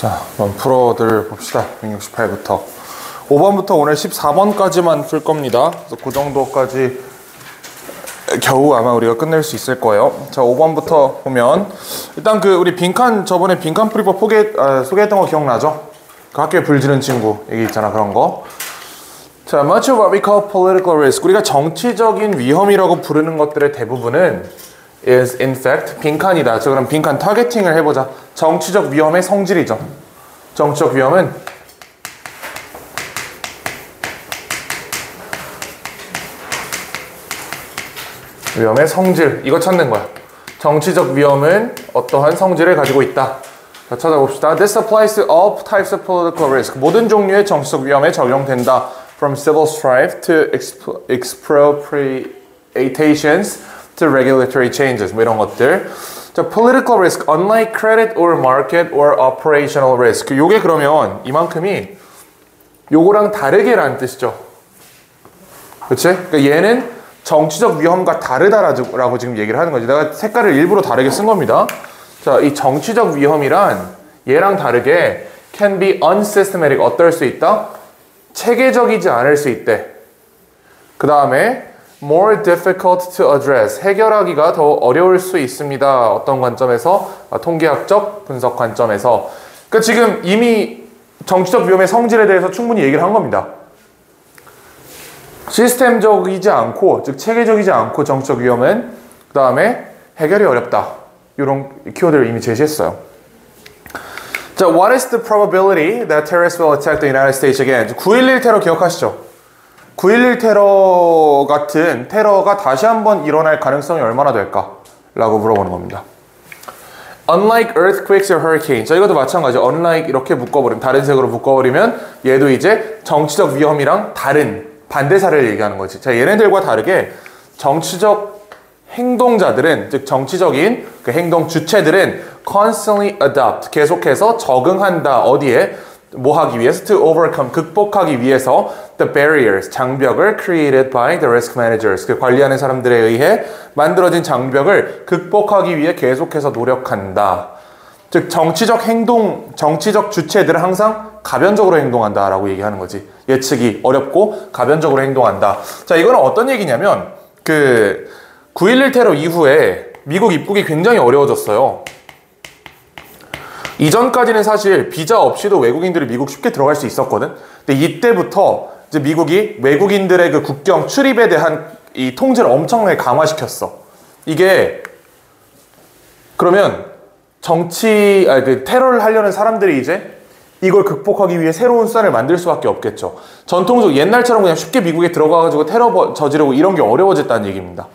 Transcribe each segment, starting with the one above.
자, 한번 풀어들 봅시다. 168부터 5번부터 오늘 14번까지만 풀 겁니다. 그래서 그 정도까지 겨우 아마 우리가 끝낼 수 있을 거예요. 자, 5번부터 보면 일단 우리 빈칸, 저번에 빈칸 풀이법 소개했던 거 기억나죠? 그 학교에 불지른 친구 얘기 있잖아, 그런 거. 자, much of what we call political risk, 우리가 정치적인 위험이라고 부르는 것들의 대부분은 is in fact 빈칸이다. 자, 그럼 빈칸 타겟팅을 해보자. 정치적 위험의 성질이죠. 정치적 위험은 위험의 성질, 이거 찾는 거야. 정치적 위험은 어떠한 성질을 가지고 있다. 자, 찾아봅시다. This applies to all types of political risk. 모든 종류의 정치적 위험에 적용된다. From civil strife to expropriations to regulatory changes. 뭐 이런 것들. 자, political risk, unlike credit or market or operational risk. 요게 그러면 이만큼이 요거랑 다르게라는 뜻이죠. 그치? 그러니까 얘는 정치적 위험과 다르다라고 지금 얘기를 하는 거지. 내가 색깔을 일부러 다르게 쓴 겁니다. 자, 이 정치적 위험이란 얘랑 다르게 can be unsystematic, 어떨 수 있다? 체계적이지 않을 수 있대. 그 다음에 more difficult to address, 해결하기가 더 어려울 수 있습니다. 어떤 관점에서? 통계학적 분석 관점에서. 그러니까 지금 이미 정치적 위험의 성질에 대해서 충분히 얘기를 한 겁니다. 시스템적이지 않고, 즉 체계적이지 않고 정치적 위험은, 그 다음에 해결이 어렵다. 이런 키워드를 이미 제시했어요. 자, what is the probability that terrorists will attack the United States again? 9.11 테러 기억하시죠? 9.11 테러 같은 테러가 다시 한번 일어날 가능성이 얼마나 될까? 라고 물어보는 겁니다. Unlike earthquakes or hurricanes. 자, 이것도 마찬가지. Unlike 이렇게 묶어버리면, 다른 색으로 묶어버리면 얘도 이제 정치적 위험이랑 다른 반대사를 얘기하는 거지. 자, 얘네들과 다르게 정치적 행동자들은, 즉 정치적인 그 행동 주체들은 constantly adopt, 계속해서 적응한다. 어디에? 뭐 하기 위해서? To overcome, 극복하기 위해서 the barriers, 장벽을 created by the risk managers, 그 관리하는 사람들에 의해 만들어진 장벽을 극복하기 위해 계속해서 노력한다. 즉 정치적 행동, 정치적 주체들은 항상 가변적으로 행동한다라고 얘기하는 거지. 예측이 어렵고 가변적으로 행동한다. 자, 이거는 어떤 얘기냐면 9.11 테러 이후에 미국 입국이 굉장히 어려워졌어요. 이전까지는 사실 비자 없이도 외국인들이 미국 쉽게 들어갈 수 있었거든. 근데 이때부터 이제 미국이 외국인들의 그 국경 출입에 대한 이 통제를 엄청나게 강화시켰어. 이게 그러면 테러를 하려는 사람들이 이제 이걸 극복하기 위해 새로운 수단을 만들 수밖에 없겠죠. 전통적 옛날처럼 그냥 쉽게 미국에 들어가가지고 테러 저지르고 이런 게 어려워졌다는 얘기입니다.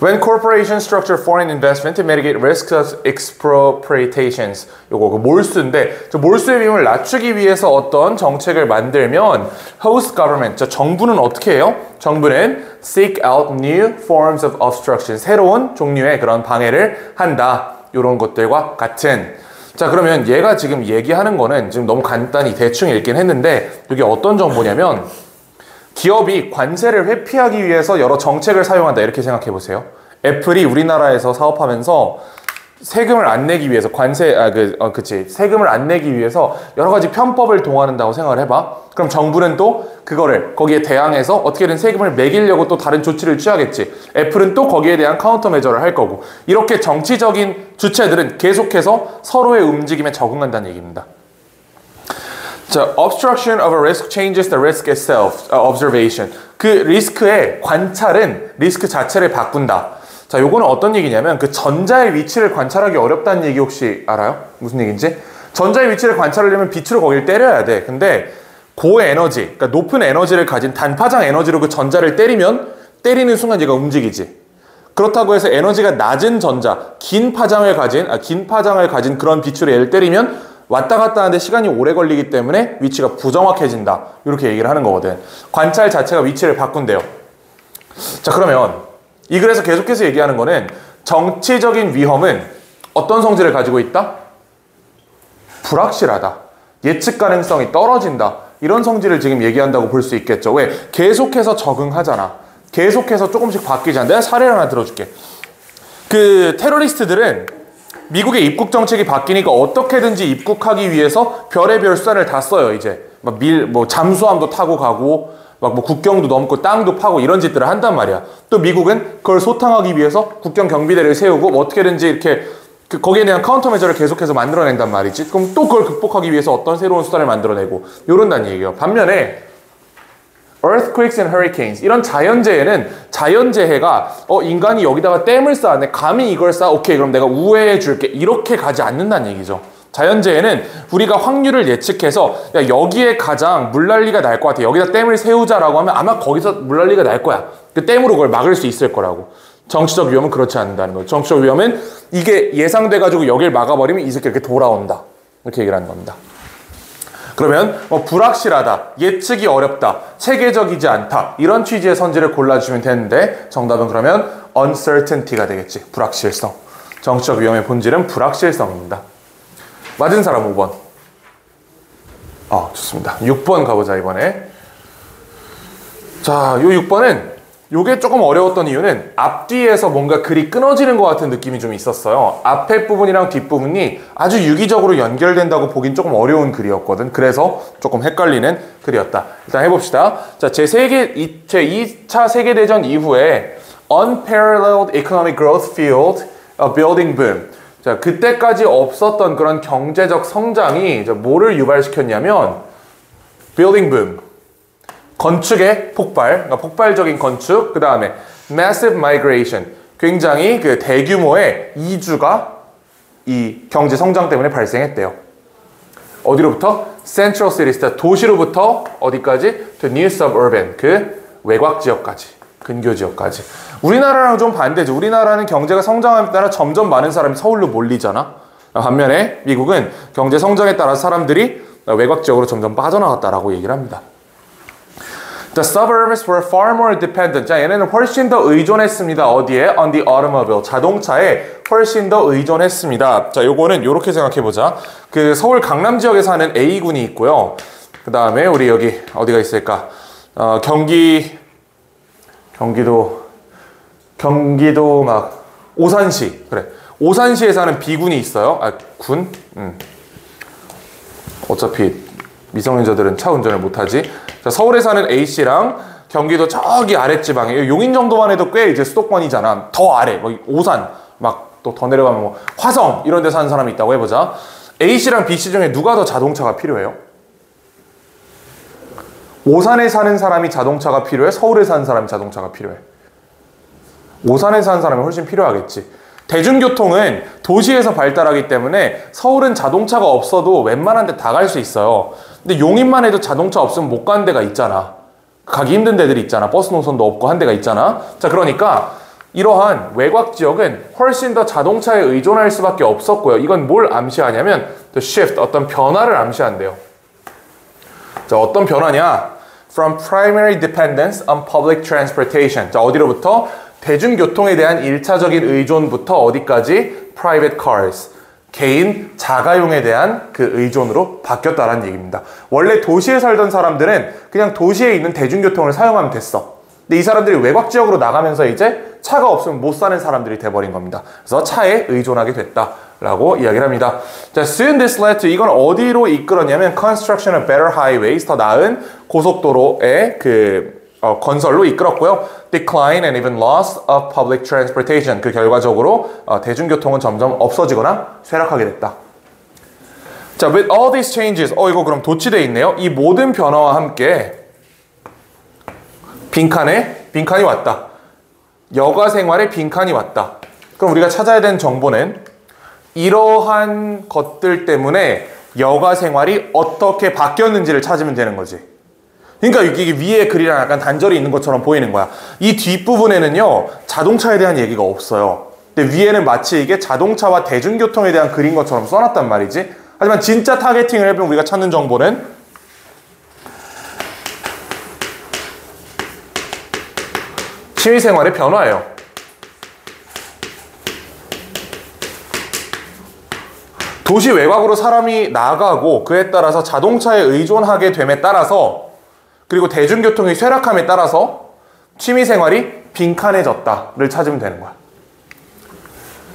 When corporations structure foreign investment to mitigate risks of expropriations. 요거 몰수인데, 저 몰수의 비용을 낮추기 위해서 어떤 정책을 만들면 host government, 저 정부는 어떻게 해요? 정부는 seek out new forms of obstruction, 새로운 종류의 그런 방해를 한다. 요런 것들과 같은. 자, 그러면 얘가 지금 얘기하는 거는 지금 너무 간단히 대충 읽긴 했는데 이게 어떤 정보냐면 기업이 관세를 회피하기 위해서 여러 정책을 사용한다. 이렇게 생각해 보세요. 애플이 우리나라에서 사업하면서 세금을 안 내기 위해서 세금을 안 내기 위해서 여러 가지 편법을 동원한다고 생각을 해봐. 그럼 정부는 또 그거를 거기에 대항해서 어떻게든 세금을 매기려고 또 다른 조치를 취하겠지. 애플은 또 거기에 대한 카운터 메저를 할 거고. 이렇게 정치적인 주체들은 계속해서 서로의 움직임에 적응한다는 얘기입니다. 자, obstruction of a risk changes the risk itself. observation. 그 리스크의 관찰은 리스크 자체를 바꾼다. 자, 요거는 어떤 얘기냐면 그 전자의 위치를 관찰하기 어렵다는 얘기 혹시 알아요? 무슨 얘기인지? 전자의 위치를 관찰하려면 빛으로 거기를 때려야 돼. 근데 고에너지, 그러니까 높은 에너지를 가진 단파장 에너지로 그 전자를 때리는 순간 얘가 움직이지. 그렇다고 해서 에너지가 낮은 전자, 긴 파장을 가진 그런 빛으로 얘를 때리면 왔다 갔다 하는데 시간이 오래 걸리기 때문에 위치가 부정확해진다. 이렇게 얘기를 하는 거거든. 관찰 자체가 위치를 바꾼대요. 자, 그러면 이 글에서 계속해서 얘기하는 거는 정치적인 위험은 어떤 성질을 가지고 있다? 불확실하다. 예측 가능성이 떨어진다. 이런 성질을 지금 얘기한다고 볼 수 있겠죠. 왜? 계속해서 적응하잖아. 계속해서 조금씩 바뀌잖아. 내가 사례를 하나 들어줄게. 그 테러리스트들은 미국의 입국 정책이 바뀌니까 어떻게든지 입국하기 위해서 별의별 수단을 다 써요, 이제. 막 잠수함도 타고 가고, 막 국경도 넘고 땅도 파고 이런 짓들을 한단 말이야. 또 미국은 그걸 소탕하기 위해서 국경 경비대를 세우고 어떻게든지 이렇게 거기에 대한 카운터 메저를 계속해서 만들어낸단 말이지. 그럼 또 그걸 극복하기 위해서 어떤 새로운 수단을 만들어내고 요런다는 얘기예요. 반면에 earthquakes and hurricanes 이런 자연재해는 자연재해가 인간이 여기다가 댐을 쌓았네. 감히 이걸 쌓아. 오케이, 그럼 내가 우회해 줄게. 이렇게 가지 않는다는 얘기죠. 자연재해는 우리가 확률을 예측해서 야, 여기에 가장 물난리가 날 것 같아. 여기다 댐을 세우자라고 하면 아마 거기서 물난리가 날 거야. 그 댐으로 그걸 막을 수 있을 거라고. 정치적 위험은 그렇지 않는다는 거예요. 정치적 위험은 이게 예상돼가지고 여길 막아버리면 이 새끼 이렇게 돌아온다. 이렇게 얘기를 하는 겁니다. 그러면 불확실하다, 예측이 어렵다, 체계적이지 않다 이런 취지의 선지를 골라주시면 되는데 정답은 그러면 uncertainty가 되겠지. 불확실성. 정치적 위험의 본질은 불확실성입니다. 맞은 사람 5번. 좋습니다. 6번 가보자 이번에. 자, 요 6번은 요게 조금 어려웠던 이유는 앞뒤에서 뭔가 글이 끊어지는 것 같은 느낌이 좀 있었어요. 앞에 부분이랑 뒷부분이 아주 유기적으로 연결된다고 보긴 조금 어려운 글이었거든. 그래서 조금 헷갈리는 글이었다. 일단 해봅시다. 자, 제2차 세계대전 이후에 unparalleled economic growth fueled a building boom. 자, 그때까지 없었던 그런 경제적 성장이 뭐를 유발시켰냐면 building boom. 건축의 폭발, 그러니까 폭발적인 건축, 그 다음에 massive migration, 굉장히 그 대규모의 이주가 이 경제 성장 때문에 발생했대요. 어디로부터? Central cities, 도시로부터 어디까지? To new suburban, 그 외곽 지역까지, 근교 지역까지. 우리나라랑 좀 반대죠. 우리나라는 경제가 성장함에 따라 점점 많은 사람이 서울로 몰리잖아. 반면에 미국은 경제 성장에 따라 사람들이 외곽 지역으로 점점 빠져나갔다라고 얘기를 합니다. The suburbs were far more dependent. 자, 얘네는 훨씬 더 의존했습니다. 어디에? On the automobile. 자동차에 훨씬 더 의존했습니다. 자, 요거는 요렇게 생각해보자. 그 서울 강남 지역에 사는 A군이 있고요. 그 다음에 우리 여기 어디가 있을까? 경기도 막 오산시. 그래. 오산시에 사는 B군이 있어요. 군? 어차피 미성년자들은 차 운전을 못하지. 자, 서울에 사는 A씨랑 경기도 저기 아랫지방에 용인 정도만 해도 꽤 이제 수도권이잖아. 더 아래, 오산, 막 또 더 내려가면 화성 이런 데 사는 사람이 있다고 해보자. A씨랑 B씨 중에 누가 더 자동차가 필요해요? 오산에 사는 사람이 자동차가 필요해? 서울에 사는 사람이 자동차가 필요해? 오산에 사는 사람이 훨씬 필요하겠지. 대중교통은 도시에서 발달하기 때문에 서울은 자동차가 없어도 웬만한 데 다 갈 수 있어요. 근데 용인만 해도 자동차 없으면 못 가는 데가 있잖아. 가기 힘든 데들이 있잖아. 버스 노선도 없고 한 데가 있잖아. 자, 그러니까 이러한 외곽 지역은 훨씬 더 자동차에 의존할 수밖에 없었고요. 이건 뭘 암시하냐면 the shift, 어떤 변화를 암시한대요. 자, 어떤 변화냐? From primary dependence on public transportation. 자, 어디로부터? 대중교통에 대한 1차적인 의존부터 어디까지? Private cars. 개인 자가용에 대한 그 의존으로 바뀌었다는 얘기입니다. 원래 도시에 살던 사람들은 그냥 도시에 있는 대중교통을 사용하면 됐어. 근데 이 사람들이 외곽 지역으로 나가면서 이제 차가 없으면 못 사는 사람들이 돼버린 겁니다. 그래서 차에 의존하게 됐다라고 이야기를 합니다. 자, soon this led to, 이건 어디로 이끌었냐면 construction of better highways, 더 나은 고속도로의 건설로 이끌었고요. Decline and even loss of public transportation. 그 결과적으로 대중교통은 점점 없어지거나 쇠락하게 됐다. 자, with all these changes, 이거 그럼 도치되어 있네요. 이 모든 변화와 함께 빈칸이 왔다. 여가 생활에 빈칸이 왔다. 그럼 우리가 찾아야 되는 정보는 이러한 것들 때문에 여가 생활이 어떻게 바뀌었는지를 찾으면 되는 거지. 그러니까 이게 위에 글이랑 약간 단절이 있는 것처럼 보이는 거야. 이 뒷부분에는요, 자동차에 대한 얘기가 없어요. 근데 위에는 마치 이게 자동차와 대중교통에 대한 글인 것처럼 써놨단 말이지. 하지만 진짜 타겟팅을 해보면 우리가 찾는 정보는 취미생활의 변화예요. 도시 외곽으로 사람이 나가고 그에 따라서 자동차에 의존하게 됨에 따라서 그리고 대중교통이 쇠락함에 따라서 취미생활이 빈칸해졌다를 찾으면 되는 거야.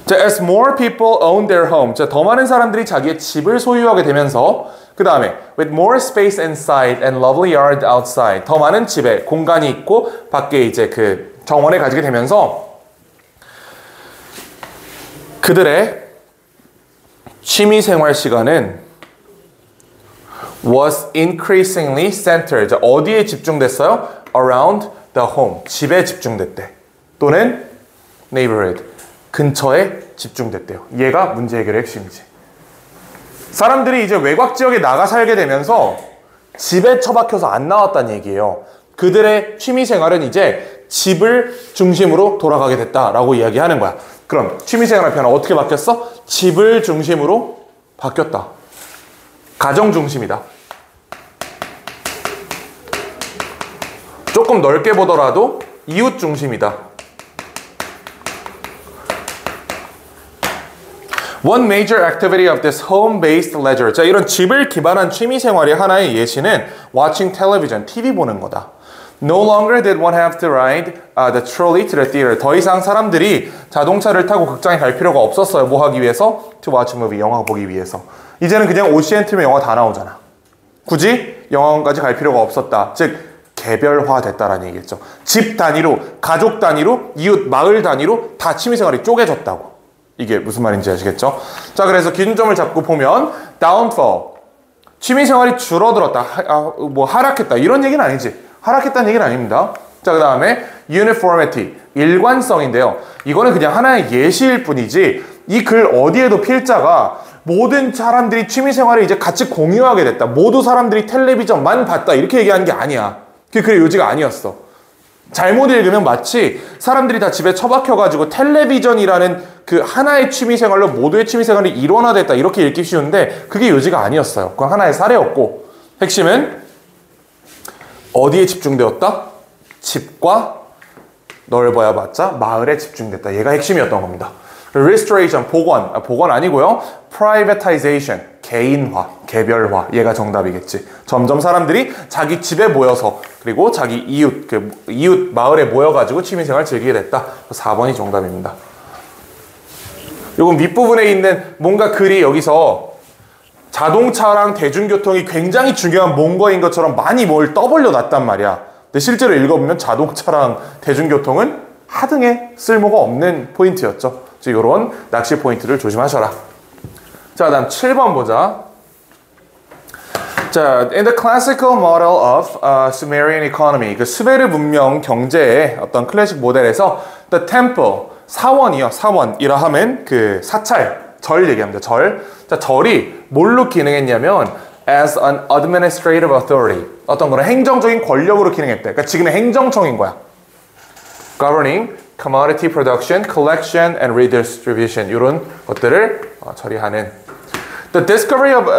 자, as more people own their home. 자, 더 많은 사람들이 자기의 집을 소유하게 되면서 그 다음에 with more space inside and lovely yard outside. 더 많은 집에 공간이 있고 밖에 이제 그 정원을 가지게 되면서 그들의 취미 생활 시간은 was increasingly centered. 자, 어디에 집중됐어요? Around the home. 집에 집중됐대. 또는 neighborhood. 근처에 집중됐대요. 얘가 문제 해결의 핵심이지. 사람들이 이제 외곽 지역에 나가 살게 되면서 집에 처박혀서 안 나왔다는 얘기예요. 그들의 취미 생활은 이제 집을 중심으로 돌아가게 됐다라고 이야기하는 거야. 그럼 취미 생활의 변화 어떻게 바뀌었어? 집을 중심으로 바뀌었다. 가정 중심이다. 조금 넓게 보더라도 이웃 중심이다. One major activity of this home-based leisure. 자, 이런 집을 기반한 취미 생활의 하나의 예시는 watching television, TV 보는 거다. No longer did one have to ride the trolley to the theater. 더 이상 사람들이 자동차를 타고 극장에 갈 필요가 없었어요. 뭐 하기 위해서? To watch a movie, 영화 보기 위해서. 이제는 그냥 OCN 틀면 영화 다 나오잖아. 굳이 영화관까지 갈 필요가 없었다. 즉 개별화됐다라는 얘기겠죠. 집 단위로, 가족 단위로, 이웃, 마을 단위로 다 취미생활이 쪼개졌다고. 이게 무슨 말인지 아시겠죠? 자, 그래서 기준점을 잡고 보면 downfall, 취미생활이 줄어들었다, 뭐 하락했다 이런 얘기는 아니지. 하락했다는 얘기는 아닙니다. 자, 그 다음에 uniformity, 일관성인데요. 이거는 그냥 하나의 예시일 뿐이지 이 글 어디에도 필자가 모든 사람들이 취미생활을 이제 같이 공유하게 됐다. 모두 사람들이 텔레비전만 봤다. 이렇게 얘기하는 게 아니야. 그게 글의 요지가 아니었어. 잘못 읽으면 마치 사람들이 다 집에 처박혀가지고 텔레비전이라는 그 하나의 취미생활로 모두의 취미생활이 일원화됐다. 이렇게 읽기 쉬운데 그게 요지가 아니었어요. 그건 하나의 사례였고 핵심은 어디에 집중되었다? 집과 넓어야 봤자 마을에 집중됐다. 얘가 핵심이었던 겁니다. restoration, 복원 아니고요. privatization, 개인화, 개별화. 얘가 정답이겠지. 점점 사람들이 자기 집에 모여서 그리고 자기 이웃 마을에 모여가지고 취미생활을 즐기게 됐다. 4번이 정답입니다. 요건 밑부분에 있는 뭔가 글이 여기서 자동차랑 대중교통이 굉장히 중요한 뭔가인 것처럼 많이 뭘 떠벌려 놨단 말이야. 근데 실제로 읽어보면 자동차랑 대중교통은 하등에 쓸모가 없는 포인트였죠. 이런 낚시 포인트를 조심하셔라. 자, 다음 7번 보자. 자, in the classical model of Sumerian economy, 그 수메르 문명 경제의 어떤 클래식 모델에서 the temple, 사원이라 하면 그 사찰, 절 얘기합니다. 절. 자, 절이 뭘로 기능했냐면 as an administrative authority, 어떤 그런 행정적인 권력으로 기능했대. 그러니까 지금의 행정청인 거야. governing commodity production, collection, and redistribution 이런 것들을 처리하는 the discovery of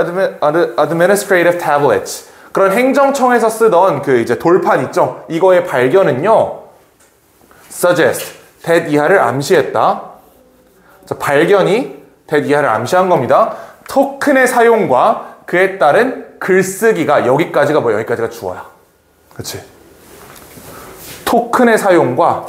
administrative tablets 그런 행정청에서 쓰던 그 이제 돌판 있죠. 이거의 발견은요 suggest that 이하를 암시했다. 자, 발견이 that 이하를 암시한 겁니다. 토큰의 사용과 그에 따른 글쓰기가 여기까지가 여기까지가 주어야. 그렇지? 토큰의 사용과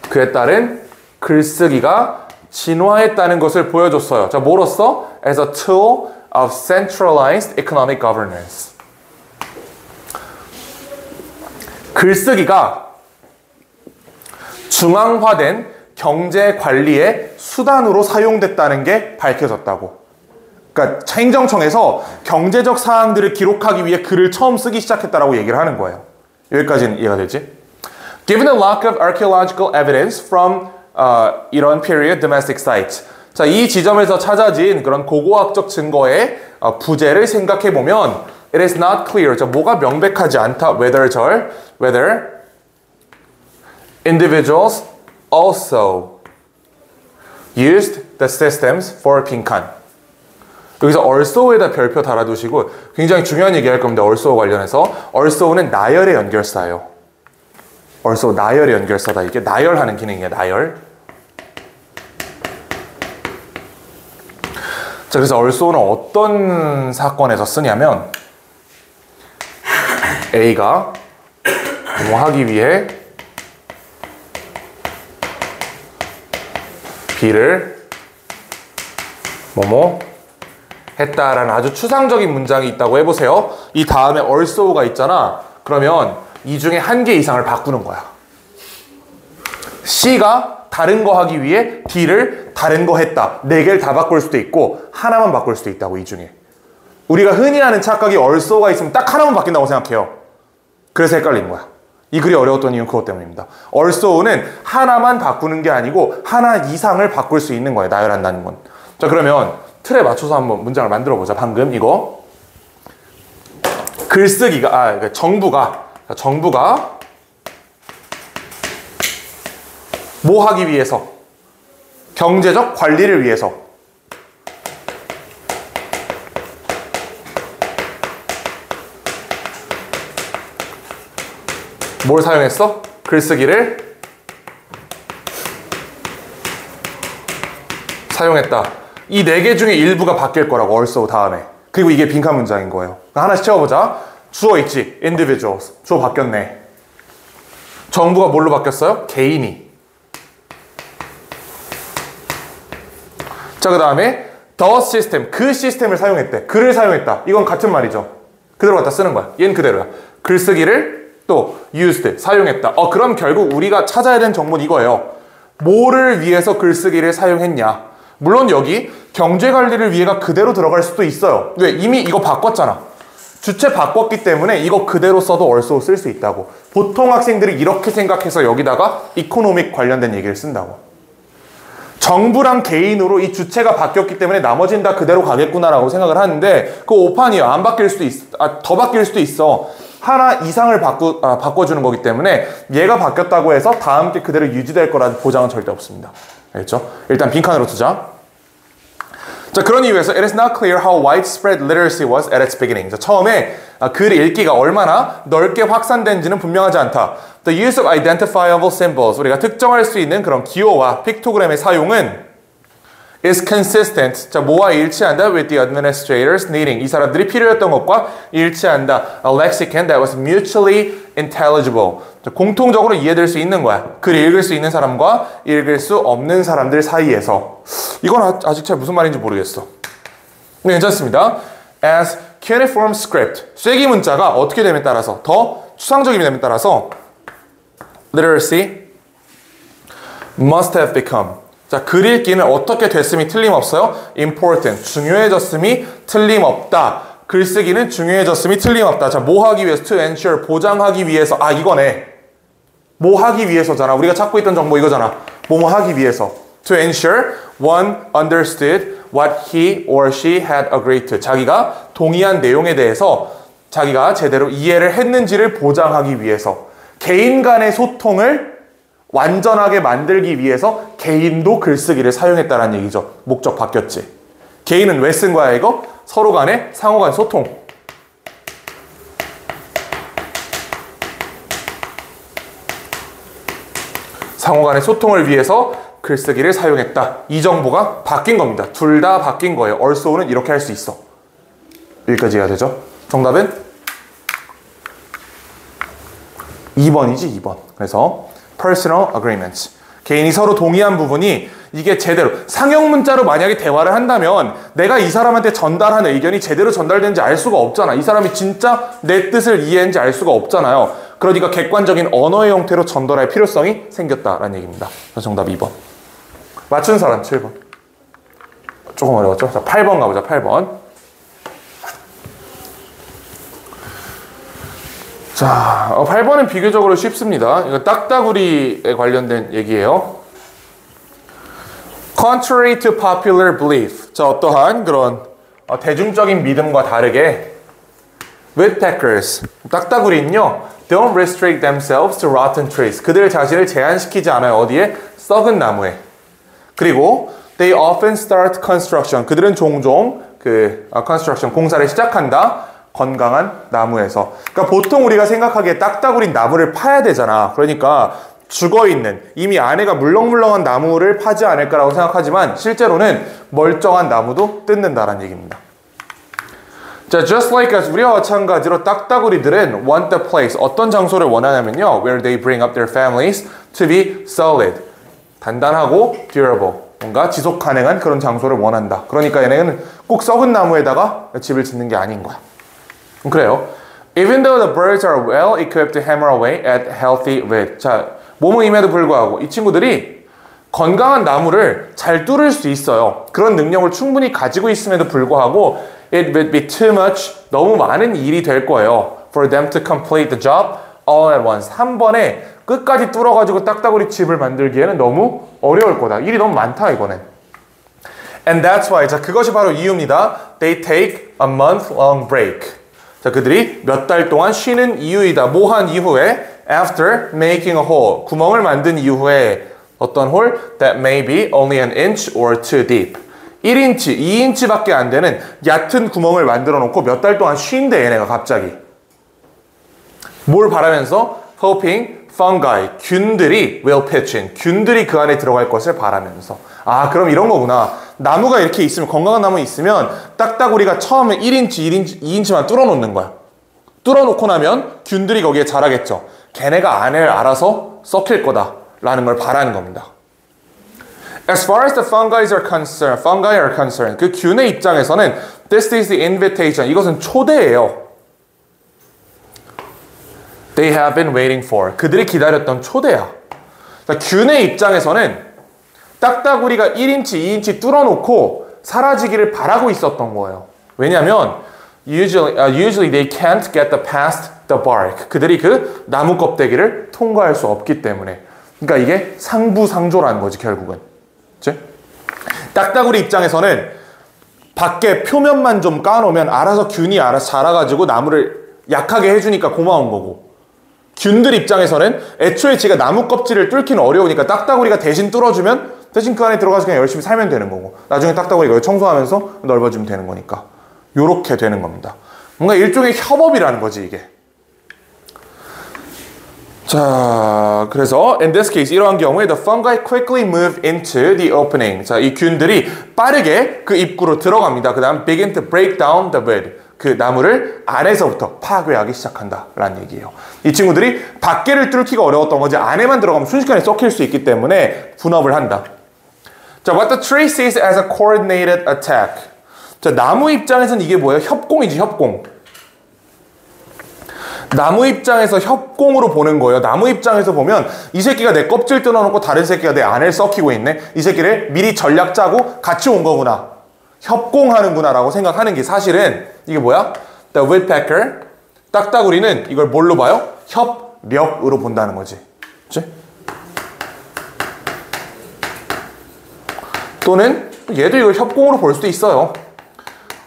그에 따른 글쓰기가 진화했다는 것을 보여줬어요. 자, 뭐로써? As a tool of centralized economic governance. 글쓰기가 중앙화된 경제 관리의 수단으로 사용됐다는 게 밝혀졌다고. 그러니까 행정청에서 경제적 사항들을 기록하기 위해 글을 처음 쓰기 시작했다라고 얘기를 하는 거예요. 여기까지는 이해가 되지? Given the lack of archaeological evidence from 이런 period domestic sites. 자, 이 지점에서 찾아진 그런 고고학적 증거의 부재를 생각해 보면 it is not clear. 자, 뭐가 명백하지 않다. whether individuals also used the systems for 빈칸. 여기서 also에다 별표 달아두시고 굉장히 중요한 얘기할 겁니다. also 관련해서 also는 나열의 연결사예요. also 나열의 연결사다. 이게 나열하는 기능이에요. 나열. 자, 그래서 also는 어떤 사건에서 쓰냐면 A가 뭐 하기 위해 B를 뭐뭐 했다라는 아주 추상적인 문장이 있다고 해보세요. 이 다음에 also가 있잖아. 그러면 이 중에 한 개 이상을 바꾸는 거야. C가 다른 거 하기 위해 D를 다른 거 했다. 네 개를 다 바꿀 수도 있고 하나만 바꿀 수도 있다고. 이 중에 우리가 흔히 하는 착각이 also가 있으면 딱 하나만 바뀐다고 생각해요. 그래서 헷갈리는 거야. 이 글이 어려웠던 이유는 그것 때문입니다. also는 하나만 바꾸는 게 아니고 하나 이상을 바꿀 수 있는 거예요. 나열한다는 건. 자, 그러면 틀에 맞춰서 한번 문장을 만들어 보자. 방금 이거 글쓰기가 정부가 뭐 하기 위해서? 경제적 관리를 위해서. 뭘 사용했어? 글쓰기를 사용했다. 이 네 개 중에 일부가 바뀔 거라고 also 다음에. 그리고 이게 빈칸 문장인 거예요. 하나씩 채워보자. 주어 있지. individuals. 주어 바뀌었네. 정부가 뭘로 바뀌었어요? 개인이. 자, 그 다음에 the system. 그 시스템을 사용했대. 글을 사용했다. 이건 같은 말이죠. 그대로 갖다 쓰는 거야. 얘는 그대로야. 글쓰기를 또 used. 사용했다. 그럼 결국 우리가 찾아야 되는 정보는 이거예요. 뭐를 위해서 글쓰기를 사용했냐. 물론 여기 경제관리를 위해가 그대로 들어갈 수도 있어요. 왜? 이미 이거 바꿨잖아. 주체 바꿨기 때문에 이거 그대로 써도 also 쓸 수 있다고. 보통 학생들이 이렇게 생각해서 여기다가 economic 관련된 얘기를 쓴다고. 정부랑 개인으로 이 주체가 바뀌었기 때문에 나머지는 다 그대로 가겠구나라고 생각을 하는데 그거 오판이에요. 안 바뀔 수도 있어. 더 바뀔 수도 있어. 하나 이상을 바꿔주는 거기 때문에 얘가 바뀌었다고 해서 다음 게 그대로 유지될 거라는 보장은 절대 없습니다. 알겠죠? 일단 빈칸으로 두자. 자, 그런 이유에서 it is not clear how widespread literacy was at its beginning. 자, 처음에 글 읽기가 얼마나 넓게 확산된지는 분명하지 않다. The use of identifiable symbols, 우리가 특정할 수 있는 그런 기호와 픽토그램의 사용은 is consistent. 자, 뭐와 일치한다? With the administrators needing. 이 사람들이 필요했던 것과 일치한다. A lexicon that was mutually intelligible. 자, 공통적으로 이해될 수 있는 거야. 글 읽을 수 있는 사람과 읽을 수 없는 사람들 사이에서. 이건 아직 잘 무슨 말인지 모르겠어. 네, 괜찮습니다. As cuneiform script. 쐐기 문자가 어떻게 됨에 따라서 더 추상적인 됨에 따라서 literacy must have become. 자, 글 읽기는 어떻게 됐음이 틀림없어요? important, 중요해졌음이 틀림없다. 글쓰기는 중요해졌음이 틀림없다. 자, 뭐 하기 위해서? to ensure, 보장하기 위해서. 이거네. 뭐 하기 위해서잖아. 우리가 찾고 있던 정보 이거잖아. 뭐 하기 위해서. to ensure one understood what he or she had agreed to. 자기가 동의한 내용에 대해서 자기가 제대로 이해를 했는지를 보장하기 위해서. 개인 간의 소통을 완전하게 만들기 위해서 개인도 글쓰기를 사용했다는 얘기죠. 목적 바뀌었지. 개인은 왜 쓴 거야 이거? 서로 간의 상호 간 소통. 상호 간의 소통을 위해서 글쓰기를 사용했다. 이 정보가 바뀐 겁니다. 둘 다 바뀐 거예요. also는 이렇게 할 수 있어. 여기까지 해야 되죠. 정답은 2번이지 2번. 그래서 personal agreements. 개인이 서로 동의한 부분이 이게 제대로 상형 문자로 만약에 대화를 한다면 내가 이 사람한테 전달한 의견이 제대로 전달되는지 알 수가 없잖아. 이 사람이 진짜 내 뜻을 이해했는지 알 수가 없잖아요. 그러니까 객관적인 언어의 형태로 전달할 필요성이 생겼다라는 얘기입니다. 그래서 정답 2번. 맞춘 사람 7번. 조금 어려웠죠? 자, 8번 가보자. 8번. 자, 8번은 비교적으로 쉽습니다. 이거 딱따구리에 관련된 얘기예요. Contrary to popular belief. 자, 어떠한 그런 대중적인 믿음과 다르게 woodpeckers, 딱따구리는요, don't restrict themselves to rotten trees. 그들 자신을 제한시키지 않아요. 어디에? 썩은 나무에. 그리고 they often start construction. 그들은 종종 construction, 공사를 시작한다. 건강한 나무에서. 그러니까 보통 우리가 생각하기에 딱따구리 나무를 파야 되잖아. 그러니까 죽어있는 이미 안에가 물렁물렁한 나무를 파지 않을까라고 생각하지만 실제로는 멀쩡한 나무도 뜯는다라는 얘기입니다. 자, just like us, 우리와 마찬가지로 딱따구리들은 want the place, 어떤 장소를 원하냐면요, where they bring up their families to be solid, 단단하고 durable, 뭔가 지속 가능한 그런 장소를 원한다. 그러니까 얘네는 꼭 썩은 나무에다가 집을 짓는 게 아닌 거야. 그래요. Even though the birds are well equipped to hammer away at healthy wood. 자, 뭐뭐임에도 불구하고 이 친구들이 건강한 나무를 잘 뚫을 수 있어요. 그런 능력을 충분히 가지고 있음에도 불구하고 it would be too much. 너무 많은 일이 될 거예요. For them to complete the job all at once. 한 번에 끝까지 뚫어가지고 딱따구리 집을 만들기에는 너무 어려울 거다. 일이 너무 많다 이거는. And that's why. 자, 그것이 바로 이유입니다. They take a month-long break. 자, 그들이 몇 달 동안 쉬는 이유이다. 뭐 한 이후에 after making a hole. 구멍을 만든 이후에 어떤 홀? That may be only an inch or two deep. 1인치, 2인치밖에 안 되는 얕은 구멍을 만들어 놓고 몇 달 동안 쉰대 얘네가 갑자기. 뭘 바라면서? Hoping fungi, 균들이 will pitch in. 균들이 그 안에 들어갈 것을 바라면서. 아, 그럼 이런 거구나. 나무가 이렇게 있으면, 건강한 나무 있으면 딱따구리가 처음에 1인치, 2인치만 뚫어 놓는 거야. 뚫어 놓고 나면 균들이 거기에 자라겠죠. 걔네가 안을 알아서 썩힐 거다라는 걸 바라는 겁니다. As far as the fungi are concerned, 그 균의 입장에서는 this is the invitation. 이것은 초대예요. They have been waiting for. 그들이 기다렸던 초대야. 균의 입장에서는 딱따구리가 1인치, 2인치 뚫어놓고 사라지기를 바라고 있었던 거예요. 왜냐하면 usually they can't get past the bark. 그들이 그 나무 껍데기를 통과할 수 없기 때문에. 그러니까 이게 상부상조라는 거지 결국은. 그치? 딱따구리 입장에서는 밖에 표면만 좀 까놓으면 알아서 균이 알아서 자라가지고 나무를 약하게 해주니까 고마운 거고, 균들 입장에서는 애초에 지가 나무 껍질을 뚫기는 어려우니까 딱따구리가 대신 뚫어주면 대신 그 안에 들어가서 그냥 열심히 살면 되는 거고, 나중에 딱따구리가 이걸 청소하면서 넓어지면 되는 거니까 요렇게 되는 겁니다. 뭔가 일종의 협업이라는 거지 이게. 자, 그래서 in this case 이러한 경우에 the fungi quickly move into the opening. 자, 이 균들이 빠르게 그 입구로 들어갑니다. 그 다음 begin to break down the wood. 그 나무를 안에서부터 파괴하기 시작한다라는 얘기예요. 이 친구들이 밖에를 뚫기가 어려웠던 거지 안에만 들어가면 순식간에 썩힐 수 있기 때문에 분업을 한다. 자, what the tree sees as a coordinated attack. 자, 나무 입장에서는 이게 뭐예요? 협공이지, 협공. 나무 입장에서 협공으로 보는 거예요. 나무 입장에서 보면 이 새끼가 내 껍질 뜯어놓고 다른 새끼가 내 안을 썩히고 있네. 이 새끼를 미리 전략 짜고 같이 온 거구나. 협공하는구나 라고 생각하는 게 사실은 이게 뭐야? The woodpecker, 딱따구리는 이걸 뭘로 봐요? 협력으로 본다는 거지. 그치? 또는 얘도 이걸 협공으로 볼 수도 있어요.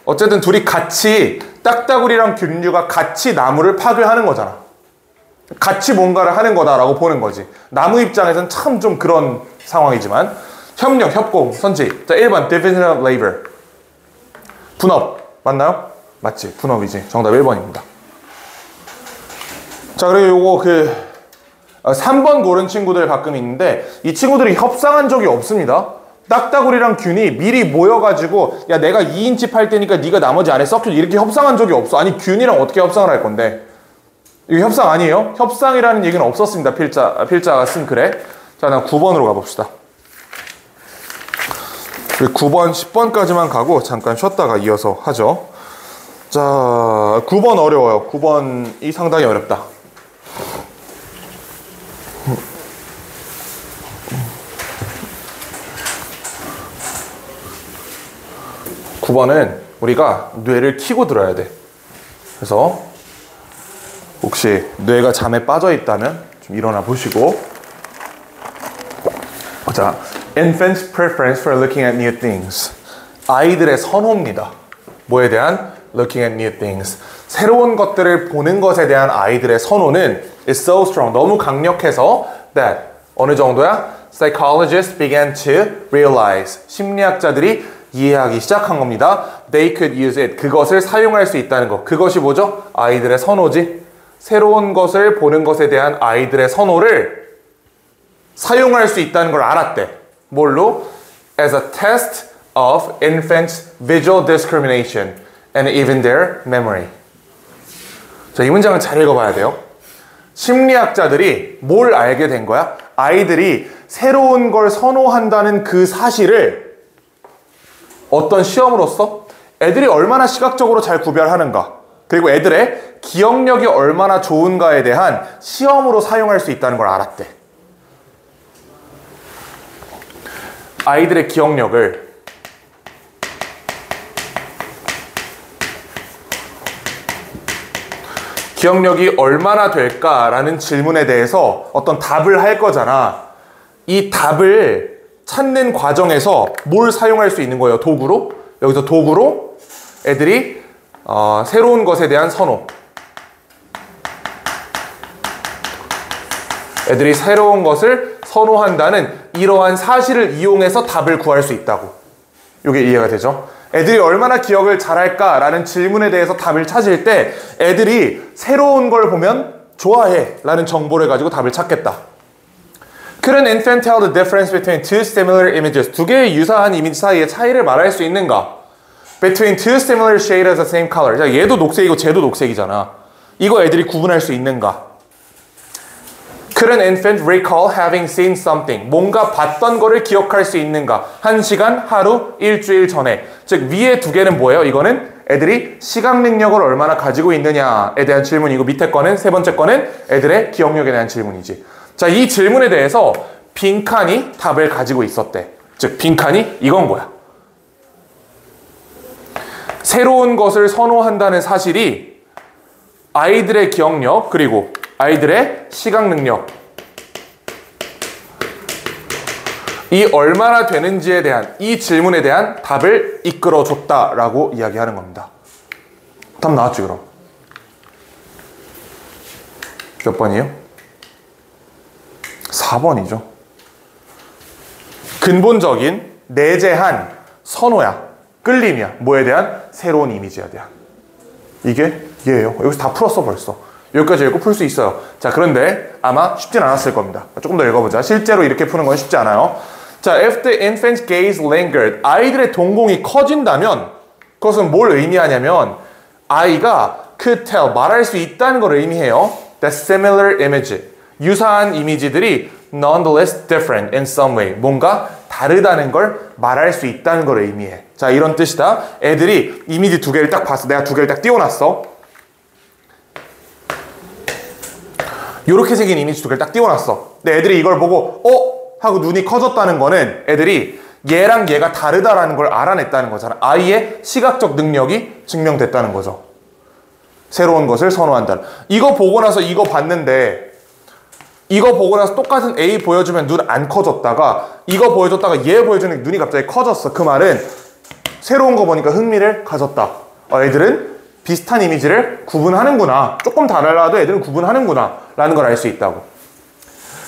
어쨌든 둘이 같이 딱따구리랑 균류가 같이 나무를 파괴하는 거잖아. 같이 뭔가를 하는 거다라고 보는 거지. 나무 입장에서는 참 좀 그런 상황이지만 협력, 협공, 선지. 자, 1번 Division of Labor. 분업. 맞나요? 맞지. 분업이지. 정답 1번입니다. 자, 그리고 요거 3번 고른 친구들 가끔 있는데 이 친구들이 협상한 적이 없습니다. 딱따구리랑 균이 미리 모여가지고 야 내가 2인치 팔 테니까 네가 나머지 안에 썩혀 이렇게 협상한 적이 없어. 아니 균이랑 어떻게 협상을 할 건데? 이거 협상 아니에요? 협상이라는 얘기는 없었습니다. 필자가 쓴 글에. 자, 나 9번으로 가봅시다. 9번, 10번까지만 가고 잠깐 쉬었다가 이어서 하죠. 자, 9번 어려워요. 9번이 상당히 어렵다. (9번은) 우리가 뇌를 키고 들어야 돼. 그래서 혹시 뇌가 잠에 빠져 있다면 좀 일어나 보시고. 자, infant's preference for looking at new things. 아이들의 선호입니다. 뭐에 대한? looking at new things. 새로운 것들을 보는 것에 대한 아이들의 선호는 is so strong. 너무 강력해서 that 어느 정도야? Psychologists began to realize. 심리학자들이 이해하기 시작한 겁니다. They could use it. 그것을 사용할 수 있다는 것. 그것이 뭐죠? 아이들의 선호지. 새로운 것을 보는 것에 대한 아이들의 선호를 사용할 수 있다는 걸 알았대. 뭘로? As a test of infants' visual discrimination and even their memory. 자, 이 문장을 잘 읽어봐야 돼요. 심리학자들이 뭘 알게 된 거야? 아이들이 새로운 걸 선호한다는 그 사실을 어떤 시험으로서 애들이 얼마나 시각적으로 잘 구별하는가, 그리고 애들의 기억력이 얼마나 좋은가에 대한 시험으로 사용할 수 있다는 걸 알았대. 아이들의 기억력을 기억력이 얼마나 될까라는 질문에 대해서 어떤 답을 할 거잖아. 이 답을 찾는 과정에서 뭘 사용할 수 있는 거예요? 도구로? 여기서 도구로 애들이 새로운 것에 대한 선호, 애들이 새로운 것을 선호한다는 이러한 사실을 이용해서 답을 구할 수 있다고. 이게 이해가 되죠? 애들이 얼마나 기억을 잘할까라는 질문에 대해서 답을 찾을 때 애들이 새로운 걸 보면 좋아해 라는 정보를 가지고 답을 찾겠다. Could an infant tell the difference between two similar images? 두 개의 유사한 이미지 사이의 차이를 말할 수 있는가? Between two similar shades of the same color. 자, 얘도 녹색이고 쟤도 녹색이잖아. 이거 애들이 구분할 수 있는가? Could an infant recall having seen something? 뭔가 봤던 거를 기억할 수 있는가? 1시간, 하루, 일주일 전에. 즉 위에 두 개는 뭐예요? 이거는 애들이 시각 능력을 얼마나 가지고 있느냐에 대한 질문이고, 밑에 거는, 세 번째 거는 애들의 기억력에 대한 질문이지. 자, 이 질문에 대해서 빈칸이 답을 가지고 있었대. 즉 빈칸이 이건 거야. 새로운 것을 선호한다는 사실이 아이들의 기억력, 그리고 아이들의 시각 능력, 이 얼마나 되는지에 대한, 이 질문에 대한 답을 이끌어줬다라고 이야기하는 겁니다. 답 나왔지 그럼? 몇 번이에요? 4번이죠. 근본적인 내재한 선호야, 끌림이야. 뭐에 대한? 새로운 이미지에 대한. 이게 얘예요. 여기서 다 풀었어 벌써. 여기까지 읽고 풀 수 있어요. 자, 그런데 아마 쉽진 않았을 겁니다. 조금 더 읽어보자. 실제로 이렇게 푸는 건 쉽지 않아요. 자, if the infant's gaze lingered, 아이들의 동공이 커진다면 그것은 뭘 의미하냐면 아이가 could tell, 말할 수 있다는 걸 의미해요. That similar image, 유사한 이미지들이 nonetheless different in some way, 뭔가 다르다는 걸 말할 수 있다는 걸 의미해. 자, 이런 뜻이다. 애들이 이미지 두 개를 딱 봤어. 내가 두 개를 딱 띄워놨어. 요렇게 생긴 이미지 두 개를 딱 띄워놨어. 근데 애들이 이걸 보고 하고 눈이 커졌다는 거는 애들이 얘랑 얘가 다르다라는 걸 알아냈다는 거잖아. 아이의 시각적 능력이 증명됐다는 거죠. 새로운 것을 선호한다. 이거 보고 나서 이거 봤는데 이거 보고 나서 똑같은 A 보여주면 눈 안 커졌다가 이거 보여줬다가 얘 보여주는 눈이 갑자기 커졌어. 그 말은 새로운 거 보니까 흥미를 가졌다. 애들은 비슷한 이미지를 구분하는구나. 조금 달라도 애들은 구분하는구나 라는 걸 알 수 있다고.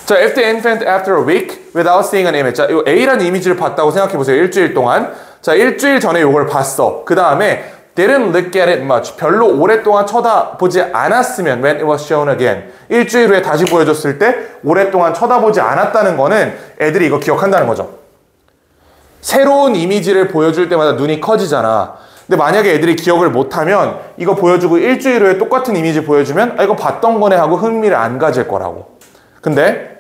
자, if the infant after a week without seeing an image. 자, 이 A라는 이미지를 봤다고 생각해 보세요. 일주일 동안. 자, 일주일 전에 이걸 봤어. 그 다음에 didn't look at it much. 별로 오랫동안 쳐다보지 않았으면 when it was shown again. 일주일 후에 다시 보여줬을 때 오랫동안 쳐다보지 않았다는 거는 애들이 이거 기억한다는 거죠. 새로운 이미지를 보여줄 때마다 눈이 커지잖아. 근데 만약에 애들이 기억을 못하면 이거 보여주고 일주일 후에 똑같은 이미지 보여주면 이거 봤던 거네 하고 흥미를 안 가질 거라고. 근데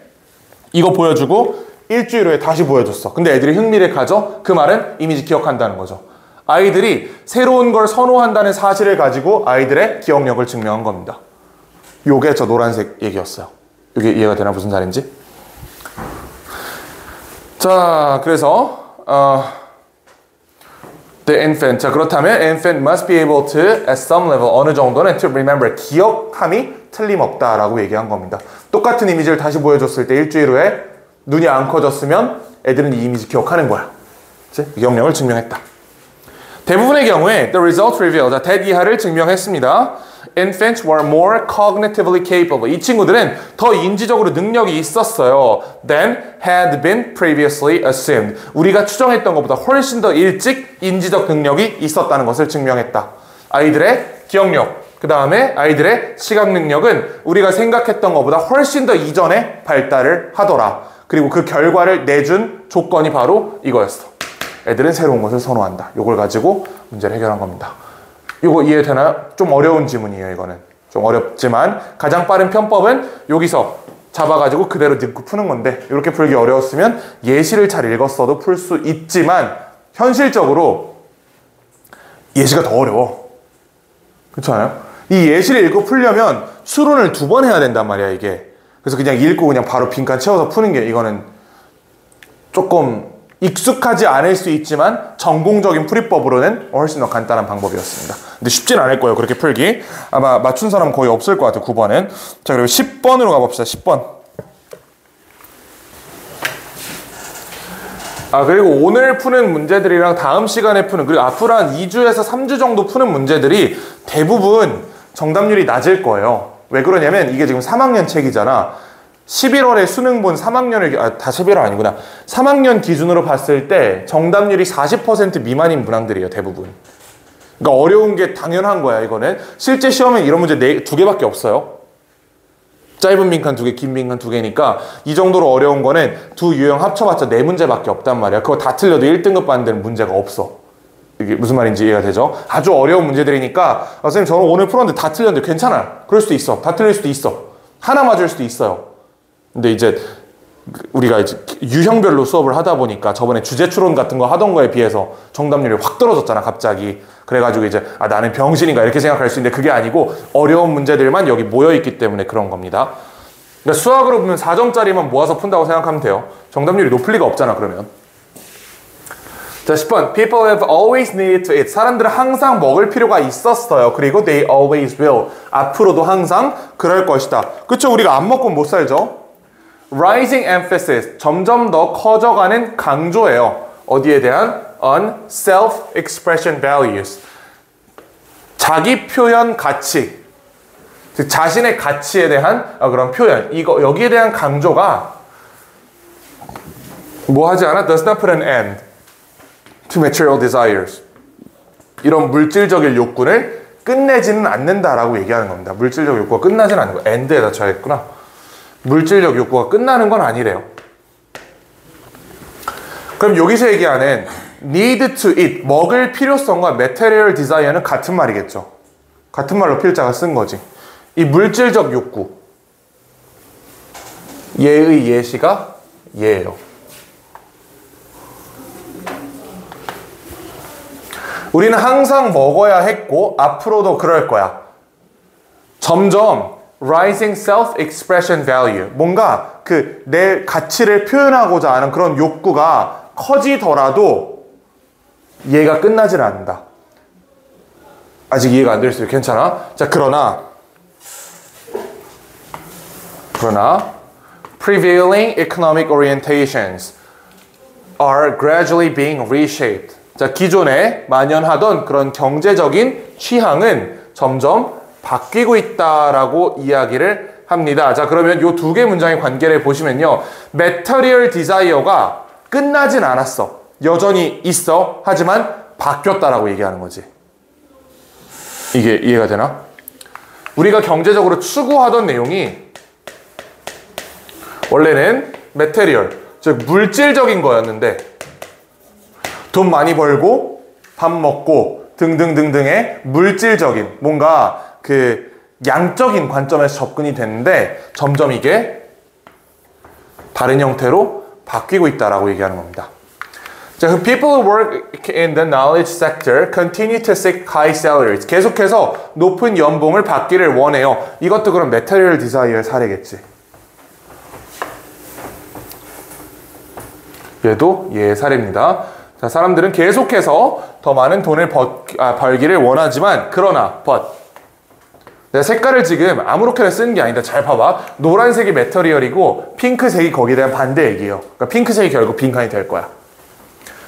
이거 보여주고 일주일 후에 다시 보여줬어. 근데 애들이 흥미를 가져. 그 말은 이미지 기억한다는 거죠. 아이들이 새로운 걸 선호한다는 사실을 가지고 아이들의 기억력을 증명한 겁니다. 요게 저 노란색 얘기였어요. 이게 이해가 되나? 무슨 말인지? 자, 그래서 the infant. 자, 그렇다면 infant must be able to at some level, 어느 정도는 to remember, 기억함이 틀림없다라고 얘기한 겁니다. 똑같은 이미지를 다시 보여줬을 때 일주일 후에 눈이 안 커졌으면 애들은 이 이미지 기억하는 거야. 그치? 기억력을 증명했다. 대부분의 경우에 the results reveal, 자, 대기하를 증명했습니다. Infants were more cognitively capable. 이 친구들은 더 인지적으로 능력이 있었어요. than had been previously assumed. 우리가 추정했던 것보다 훨씬 더 일찍 인지적 능력이 있었다는 것을 증명했다. 아이들의 기억력, 그 다음에 아이들의 시각 능력은 우리가 생각했던 것보다 훨씬 더 이전에 발달을 하더라. 그리고 그 결과를 내준 조건이 바로 이거였어. 애들은 새로운 것을 선호한다. 이걸 가지고 문제를 해결한 겁니다. 이거 이해되나요? 좀 어려운 지문이에요. 이거는 좀 어렵지만 가장 빠른 편법은 여기서 잡아가지고 그대로 짚고 푸는 건데 이렇게 풀기 어려웠으면 예시를 잘 읽었어도 풀 수 있지만 현실적으로 예시가 더 어려워. 그렇잖아요? 이 예시를 읽고 풀려면 수론을 2번 해야 된단 말이야 이게. 그래서 그냥 읽고 그냥 바로 빈칸 채워서 푸는 게 이거는 조금 익숙하지 않을 수 있지만 전공적인 풀이법으로는 훨씬 더 간단한 방법이었습니다. 근데 쉽진 않을 거예요 그렇게 풀기. 아마 맞춘 사람은 거의 없을 것 같아요 9번은. 자 그리고 10번으로 가봅시다. 10번. 그리고 오늘 푸는 문제들이랑 다음 시간에 푸는 그리고 앞으로 한 2주에서 3주 정도 푸는 문제들이 대부분 정답률이 낮을 거예요. 왜 그러냐면 이게 지금 3학년 책이잖아. 11월에 수능 본 3학년을 다 11월 아니구나. 3학년 기준으로 봤을 때 정답률이 40% 미만인 문항들이에요 대부분. 그러니까 어려운 게 당연한 거야 이거는. 실제 시험에 이런 문제 2개밖에 없어요. 짧은 빈칸 2개, 긴 빈칸 2개니까 이 정도로 어려운 거는 두 유형 합쳐봤자 4문제밖에 없단 말이야. 그거 다 틀려도 1등급 받는 데는 문제가 없어. 이게 무슨 말인지 이해가 되죠? 아주 어려운 문제들이니까 선생님 저는 오늘 풀었는데 다 틀렸는데 괜찮아요. 그럴 수도 있어. 다 틀릴 수도 있어. 하나 맞을 수도 있어요. 근데 이제 우리가 이제 유형별로 수업을 하다 보니까 저번에 주제 추론 같은 거 하던 거에 비해서 정답률이 확 떨어졌잖아 갑자기. 그래가지고 이제 나는 병신인가 이렇게 생각할 수 있는데 그게 아니고 어려운 문제들만 여기 모여있기 때문에 그런 겁니다. 그러니까 수학으로 보면 4점짜리만 모아서 푼다고 생각하면 돼요. 정답률이 높을 리가 없잖아 그러면. 자 10번. People have always needed to eat. 사람들은 항상 먹을 필요가 있었어요. 그리고 they always will. 앞으로도 항상 그럴 것이다. 그쵸? 우리가 안 먹고 못 살죠? Rising emphasis. 점점 더 커져가는 강조예요. 어디에 대한? On self-expression values. 자기 표현 가치. 즉 자신의 가치에 대한 그런 표현. 여기에 대한 강조가 뭐 하지 않아? Does not put an end to material desires. 이런 물질적인 욕구를 끝내지는 않는다라고 얘기하는 겁니다. 물질적 욕구가 끝나지는 않는 거. end에다 쳐야겠구나. 물질적 욕구가 끝나는 건 아니래요. 그럼 여기서 얘기하는 need to eat, 먹을 필요성과 material desire는 같은 말이겠죠. 같은 말로 필자가 쓴 거지. 이 물질적 욕구. 얘의 예시가 얘예요. 우리는 항상 먹어야 했고 앞으로도 그럴 거야. 점점 rising self-expression value. 뭔가 내 가치를 표현하고자 하는 그런 욕구가 커지더라도 얘가 끝나질 않는다. 아직 이해가 안 될 수도 괜찮아? 자, 그러나 prevailing economic orientations are gradually being reshaped. 자, 기존에 만연하던 그런 경제적인 취향은 점점 바뀌고 있다라고 이야기를 합니다. 자, 그러면 이 2개 문장의 관계를 보시면요. material desire가 끝나진 않았어. 여전히 있어. 하지만 바뀌었다라고 얘기하는 거지. 이게 이해가 되나? 우리가 경제적으로 추구하던 내용이 원래는 material, 즉 물질적인 거였는데 돈 많이 벌고 밥 먹고 등등등등의 물질적인 뭔가 양적인 관점에서 접근이 됐는데 점점 이게 다른 형태로 바뀌고 있다라고 얘기하는 겁니다. 자, 그 people who work in the knowledge sector continue to seek high salaries. 계속해서 높은 연봉을 받기를 원해요. 이것도 그럼 material desire의 사례겠지. 얘도 얘의 사례입니다. 자, 사람들은 계속해서 더 많은 돈을 벌기를 원하지만 그러나 내가 색깔을 지금 아무렇게나 쓰는 게 아니다. 잘 봐봐. 노란색이 메터리얼이고 핑크색이 거기에 대한 반대 얘기예요. 그러니까 핑크색이 결국 빈칸이 될 거야.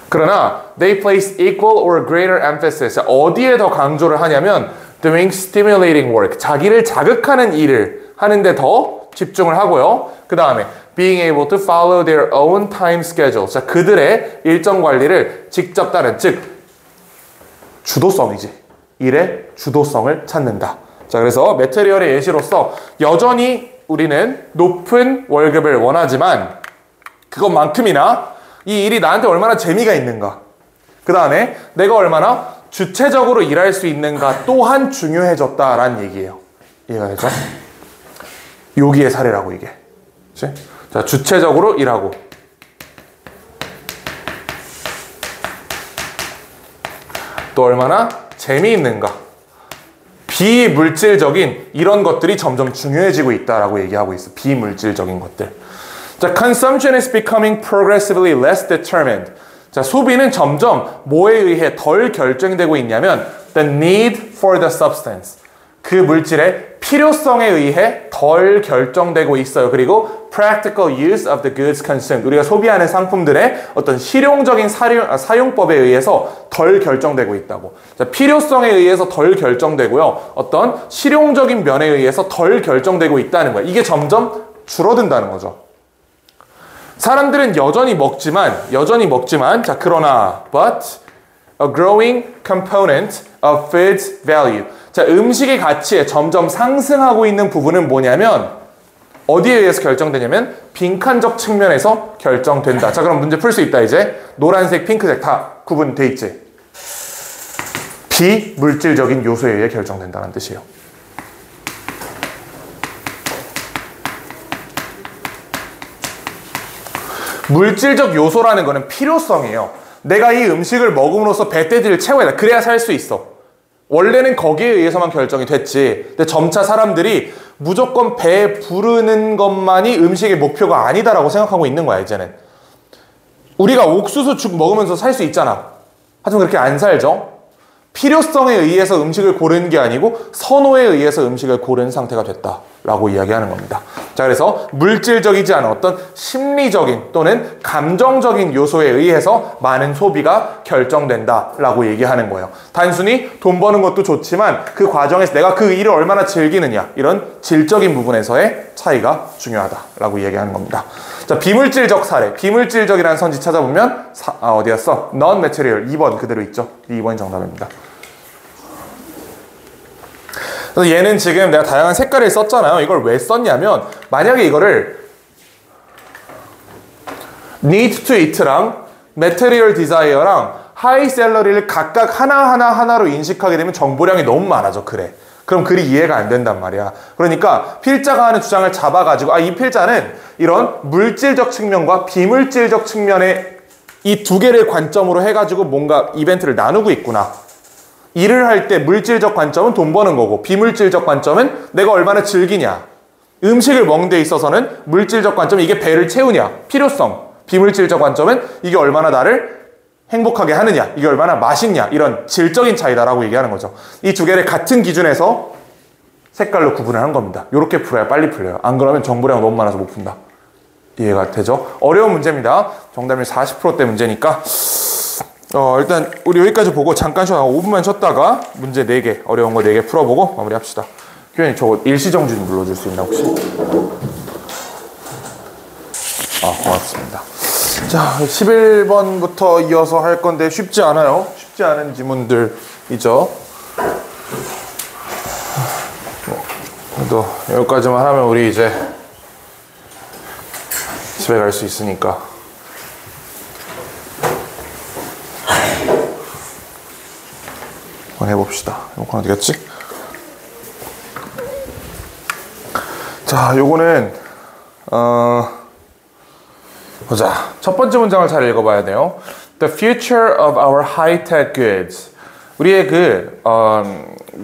그러나 they place equal or greater emphasis. 어디에 더 강조를 하냐면 doing stimulating work. 자기를 자극하는 일을 하는데 더 집중을 하고요. 그 다음에 being able to follow their own time schedule. 자, 그들의 일정 관리를 직접 따른, 즉 주도성이지. 일의 주도성을 찾는다. 자, 그래서 메테리얼의 예시로서 여전히 우리는 높은 월급을 원하지만 그것만큼이나 이 일이 나한테 얼마나 재미가 있는가. 그 다음에 내가 얼마나 주체적으로 일할 수 있는가 또한 중요해졌다라는 얘기예요. 이해가 되죠? 여기의 사례라고 이게. 그치? 자, 주체적으로 일하고. 또 얼마나 재미있는가. 비물질적인 이런 것들이 점점 중요해지고 있다라고 얘기하고 있어. 비물질적인 것들. 자, consumption is becoming progressively less determined. 자, 소비는 점점 뭐에 의해 덜 결정되고 있냐면 the need for the substance. 그 물질의 필요성에 의해 덜 결정되고 있어요. 그리고 practical use of the goods consumed. 우리가 소비하는 상품들의 어떤 실용적인 사용법에 의해서 덜 결정되고 있다고. 자, 필요성에 의해서 덜 결정되고요. 어떤 실용적인 면에 의해서 덜 결정되고 있다는 거예요. 이게 점점 줄어든다는 거죠. 사람들은 여전히 먹지만, 자, 그러나, but a growing component of food's value. 자, 음식의 가치에 점점 상승하고 있는 부분은 뭐냐면, 어디에 의해서 결정되냐면, 빈칸적 측면에서 결정된다. 자, 그럼 문제 풀 수 있다, 이제. 노란색, 핑크색 다 구분돼 있지? 비물질적인 요소에 의해 결정된다는 뜻이에요. 물질적 요소라는 거는 필요성이에요. 내가 이 음식을 먹음으로써 배때지를 채워야 돼. 그래야 살 수 있어. 원래는 거기에 의해서만 결정이 됐지. 근데 점차 사람들이 무조건 배 부르는 것만이 음식의 목표가 아니다라고 생각하고 있는 거야, 이제는. 우리가 옥수수 죽 먹으면서 살 수 있잖아. 하지만 그렇게 안 살죠. 필요성에 의해서 음식을 고르는 게 아니고 선호에 의해서 음식을 고른 상태가 됐다라고 이야기하는 겁니다. 자, 그래서 물질적이지 않은 어떤 심리적인 또는 감정적인 요소에 의해서 많은 소비가 결정된다라고 얘기하는 거예요. 단순히 돈 버는 것도 좋지만 그 과정에서 내가 그 일을 얼마나 즐기느냐, 이런 질적인 부분에서의 차이가 중요하다라고 얘기하는 겁니다. 자, 비물질적 사례, 비물질적이라는 선지 찾아보면 어디였어? non-material 2번 그대로 있죠. 2번이 정답입니다. 그래서 얘는 지금 내가 다양한 색깔을 썼잖아요. 이걸 왜 썼냐면 만약에 이거를 need to eat랑 material desire랑 high salary를 각각 하나로 인식하게 되면 정보량이 너무 많아져. 그래. 그럼 글이 이해가 안 된단 말이야. 그러니까 필자가 하는 주장을 잡아가지고 이 필자는 이런 물질적 측면과 비물질적 측면의 이 두 개를 관점으로 해가지고 뭔가 이벤트를 나누고 있구나. 일을 할 때 물질적 관점은 돈 버는 거고 비물질적 관점은 내가 얼마나 즐기냐. 음식을 먹는 데 있어서는 물질적 관점은 이게 배를 채우냐. 필요성. 비물질적 관점은 이게 얼마나 나를 행복하게 하느냐. 이게 얼마나 맛있냐. 이런 질적인 차이다라고 얘기하는 거죠. 이 두 개를 같은 기준에서 색깔로 구분을 한 겁니다. 이렇게 풀어야 빨리 풀려요. 안 그러면 정보量너무 많아서 못 푼다. 이해가 되죠? 어려운 문제입니다. 정답률 40%대 문제니까 일단 우리 여기까지 보고 잠깐 쉬어 5분만 쉬었다가 문제 4개, 어려운 거 4개 풀어보고 마무리합시다. 교현이 저거 일시정지 좀 눌러줄 수 있나 혹시? 고맙습니다. 자, 11번부터 이어서 할 건데 쉽지 않아요. 쉽지 않은 지문들이죠. 또 여기까지만 하면 우리 이제 집에 갈 수 있으니까. 한번 해봅시다. 요거 어디 갔지? 자, 요거는 보자. 첫 번째 문장을 잘 읽어봐야 돼요. The future of our high-tech goods. 우리의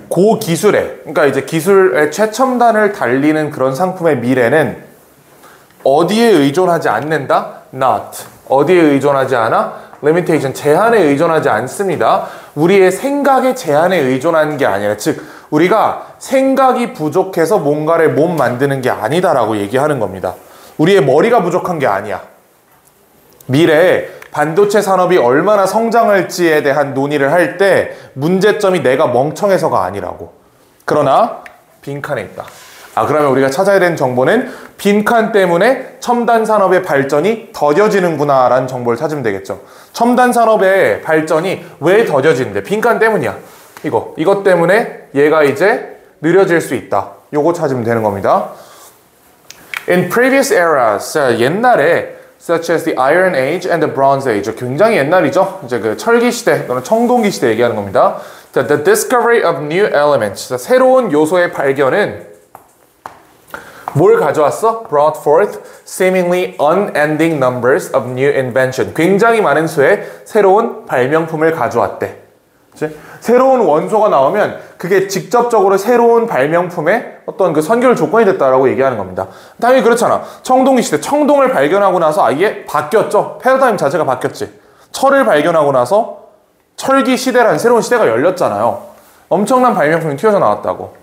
고기술의, 그러니까 이제 기술의 최첨단을 달리는 그런 상품의 미래는 어디에 의존하지 않는다? Not. 어디에 의존하지 않아? Limitation. 제한에 의존하지 않습니다. 우리의 생각의 제한에 의존하는 게 아니라, 즉 우리가 생각이 부족해서 뭔가를 못 만드는 게 아니다라고 얘기하는 겁니다. 우리의 머리가 부족한 게 아니야. 미래에 반도체 산업이 얼마나 성장할지에 대한 논의를 할 때 문제점이 내가 멍청해서가 아니라고. 그러나 빈칸에 있다. 그러면 우리가 찾아야 되는 정보는 빈칸 때문에 첨단 산업의 발전이 더뎌지는구나 라는 정보를 찾으면 되겠죠. 첨단 산업의 발전이 왜 더뎌지는데? 빈칸 때문이야. 이것 때문에 얘가 이제 느려질 수 있다. 요거 찾으면 되는 겁니다. In previous eras, 옛날에 such as the Iron Age and the Bronze Age. 굉장히 옛날이죠. 이제 그 철기 시대 또는 청동기 시대 얘기하는 겁니다. The discovery of new elements. 새로운 요소의 발견은 뭘 가져왔어? brought forth seemingly unending numbers of new invention. 굉장히 많은 수의 새로운 발명품을 가져왔대. 그치? 새로운 원소가 나오면 그게 직접적으로 새로운 발명품의 어떤 그 선결 조건이 됐다라고 얘기하는 겁니다. 당연히 그렇잖아. 청동기 시대, 청동을 발견하고 나서 아예 바뀌었죠. 패러다임 자체가 바뀌었지. 철을 발견하고 나서 철기 시대라는 새로운 시대가 열렸잖아요. 엄청난 발명품이 튀어져 나왔다고.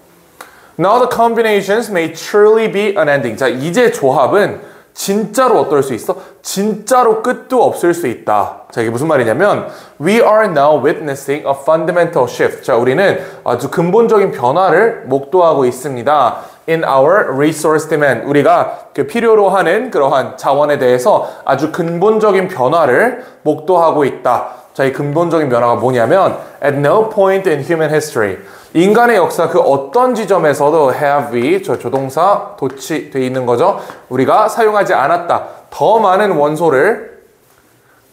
Now the combinations may truly be unending. 자, 이제 조합은 진짜로 어떨 수 있어? 진짜로 끝도 없을 수 있다. 자, 이게 무슨 말이냐면 We are now witnessing a fundamental shift. 자, 우리는 아주 근본적인 변화를 목도하고 있습니다. In our resource demand. 우리가 그 필요로 하는 그러한 자원에 대해서 아주 근본적인 변화를 목도하고 있다. 자, 이 근본적인 변화가 뭐냐면 At no point in human history. 인간의 역사 그 어떤 지점에서도 have we, 저 조동사 도치되어 있는 거죠. 우리가 사용하지 않았다. 더 많은 원소를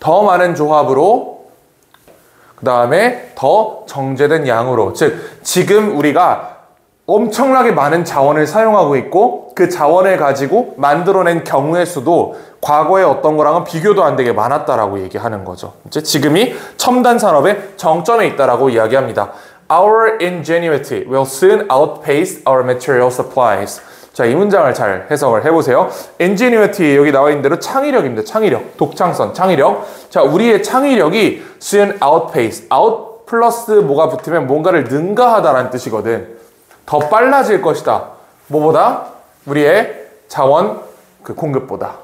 더 많은 조합으로 그 다음에 더 정제된 양으로. 즉 지금 우리가 엄청나게 많은 자원을 사용하고 있고 그 자원을 가지고 만들어낸 경우의 수도 과거의 어떤 거랑은 비교도 안 되게 많았다라고 얘기하는 거죠. 이제 지금이 첨단 산업의 정점에 있다라고 이야기합니다. Our ingenuity will soon outpace our material supplies. 자, 이 문장을 잘 해석을 해보세요. ingenuity 여기 나와 있는 대로 창의력입니다. 창의력, 독창성, 창의력. 자, 우리의 창의력이 soon outpace. out 플러스 뭐가 붙으면 뭔가를 능가하다라는 뜻이거든. 더 빨라질 것이다. 뭐보다? 우리의 자원 그 공급보다.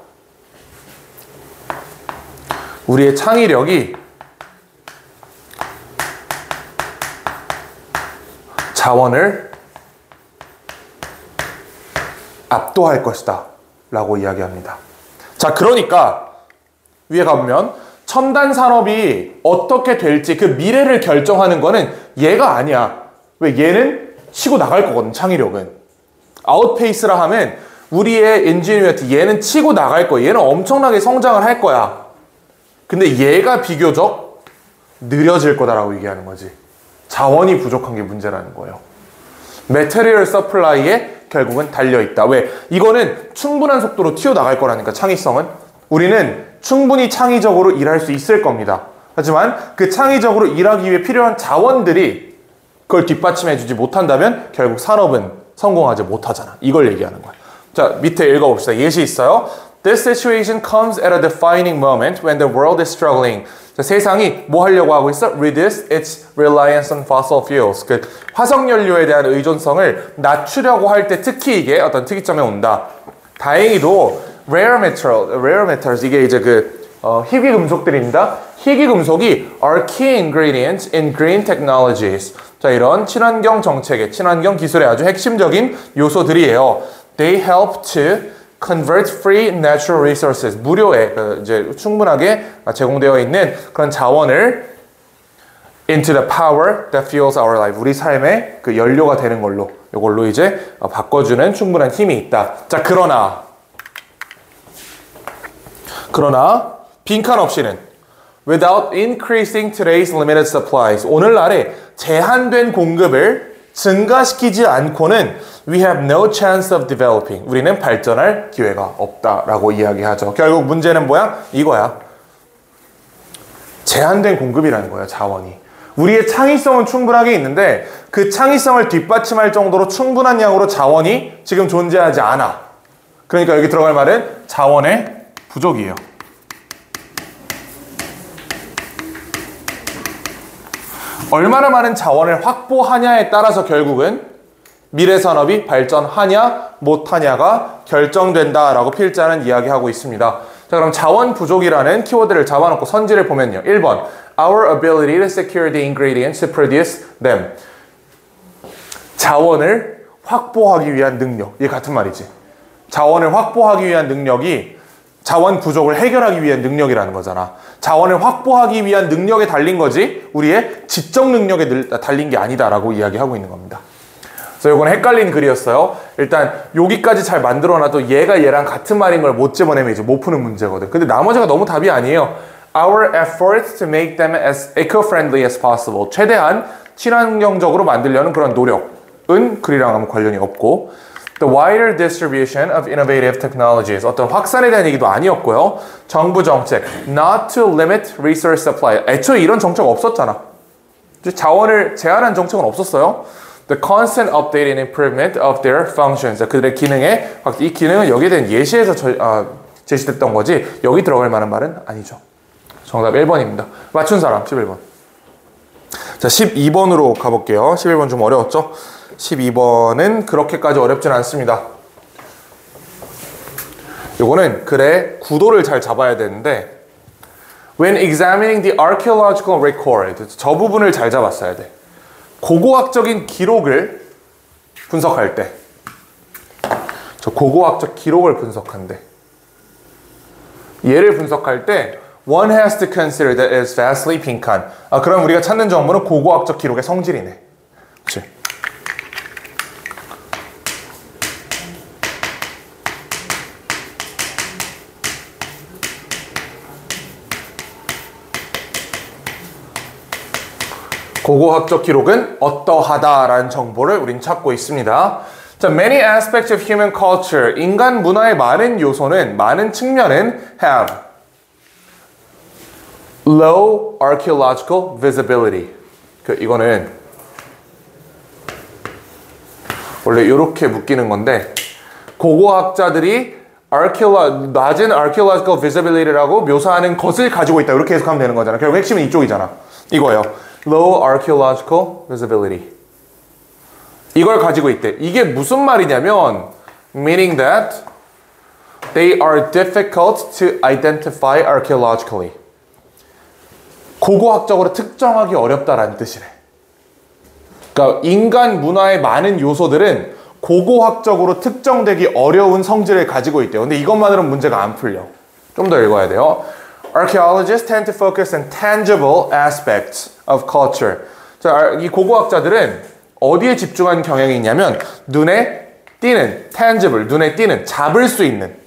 우리의 창의력이 자원을 압도할 것이다 라고 이야기합니다. 자, 그러니까 위에 가보면 첨단 산업이 어떻게 될지 그 미래를 결정하는 거는 얘가 아니야. 왜? 얘는 치고 나갈 거거든. 창의력은. 아웃페이스라 하면 우리의 인지니어티 얘는 치고 나갈 거야. 얘는 엄청나게 성장을 할 거야. 근데 얘가 비교적 느려질 거다라고 얘기하는 거지. 자원이 부족한 게 문제라는 거예요. Material supply에 결국은 달려있다. 왜? 이거는 충분한 속도로 튀어나갈 거라니까, 창의성은. 우리는 충분히 창의적으로 일할 수 있을 겁니다. 하지만 그 창의적으로 일하기 위해 필요한 자원들이 그걸 뒷받침해주지 못한다면 결국 산업은 성공하지 못하잖아. 이걸 얘기하는 거야. 자, 밑에 읽어봅시다. 예시 있어요. This situation comes at a defining moment when the world is struggling. 자, 세상이 뭐 하려고 하고 있어? Reduce its reliance on fossil fuels. 그 화석연료에 대한 의존성을 낮추려고 할 때 특히 이게 어떤 특이점에 온다. 다행히도 rare metals 이게 이제 그 희귀 금속들입니다. 희귀 금속이 are key ingredients in green technologies. 자, 이런 친환경 정책의 친환경 기술의 아주 핵심적인 요소들이에요. They help to convert free natural resources, 무료에 이제 충분하게 제공되어 있는 그런 자원을 into the power that fuels our life. 우리 삶의 그 연료가 되는 걸로, 이걸로 이제 바꿔주는 충분한 힘이 있다. 자, 그러나 빈칸 없이는 without increasing today's limited supplies. 오늘날의 제한된 공급을 증가시키지 않고는 we have no chance of developing. 우리는 발전할 기회가 없다라고 이야기하죠. 결국 문제는 뭐야? 이거야. 제한된 공급이라는 거야, 자원이. 우리의 창의성은 충분하게 있는데 그 창의성을 뒷받침할 정도로 충분한 양으로 자원이 지금 존재하지 않아. 그러니까 여기 들어갈 말은 자원의 부족이에요. 얼마나 많은 자원을 확보하냐에 따라서 결국은 미래 산업이 발전하냐 못하냐가 결정된다라고 필자는 이야기하고 있습니다. 자, 그럼 자원 부족이라는 키워드를 잡아놓고 선지를 보면요. 1번 Our ability to secure the ingredients to produce them. 자원을 확보하기 위한 능력. 이게 같은 말이지. 자원을 확보하기 위한 능력이 자원 부족을 해결하기 위한 능력이라는 거잖아. 자원을 확보하기 위한 능력에 달린 거지 우리의 지적 능력에 달린 게 아니다라고 이야기하고 있는 겁니다. 그래서 이건 헷갈린 글이었어요. 일단 여기까지 잘 만들어놔도 얘가 얘랑 같은 말인 걸 못 집어내면 이제 못 푸는 문제거든. 근데 나머지가 너무 답이 아니에요. Our efforts to make them as eco-friendly as possible. 최대한 친환경적으로 만들려는 그런 노력은 글이랑 아무 관련이 없고, The wider distribution of innovative technologies. 어떤 확산에 대한 얘기도 아니었고요. 정부 정책. Not to limit resource supply. 애초에 이런 정책 없었잖아. 자원을 제한한 정책은 없었어요. The constant update and improvement of their functions. 그들의 기능에, 이 기능은 여기에 대한 예시에서 제시됐던 거지 여기 들어갈 만한 말은 아니죠. 정답 1번입니다. 맞춘 사람 11번. 자, 12번으로 가볼게요. 11번 좀 어려웠죠? 12번은 그렇게까지 어렵진 않습니다. 요거는 글의 구도를 잘 잡아야 되는데 When examining the archaeological record, 저 부분을 잘 잡았어야 돼. 고고학적인 기록을 분석할 때, 저 고고학적 기록을 분석한대. 얘를 분석할 때 one has to consider that it's vastly 빈칸. 그럼 우리가 찾는 정보는 고고학적 기록의 성질이네. 그치? 고고학적 기록은 어떠하다라는 정보를 우린 찾고 있습니다. 자, many aspects of human culture, 인간 문화의 많은 요소는, 많은 측면은 have low archaeological visibility. 이거는 원래 이렇게 묶이는 건데 고고학자들이 낮은 archaeological visibility라고 묘사하는 것을 가지고 있다. 이렇게 해석하면 되는 거잖아. 결국 핵심은 이쪽이잖아. 이거예요. Low archaeological visibility. 이걸 가지고 있대. 이게 무슨 말이냐면 meaning that they are difficult to identify archaeologically. 고고학적으로 특정하기 어렵다라는 뜻이래. 그러니까 인간 문화의 많은 요소들은 고고학적으로 특정되기 어려운 성질을 가지고 있대요. 근데 이것만으로는 문제가 안 풀려. 좀 더 읽어야 돼요. Archaeologists tend to focus on tangible aspects of culture. 자, 이 고고학자들은 어디에 집중하는 경향이 있냐면 눈에 띄는, tangible, 눈에 띄는, 잡을 수 있는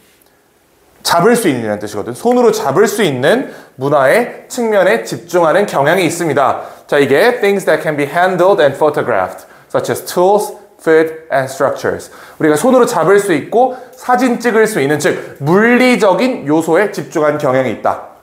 이라는 뜻이거든. 손으로 잡을 수 있는 문화의 측면에 집중하는 경향이 있습니다. 자, 이게 things that can be handled and photographed, such as tools, food, and structures. 우리가 손으로 잡을 수 있고 사진 찍을 수 있는, 즉 물리적인 요소에 집중한 경향이 있다.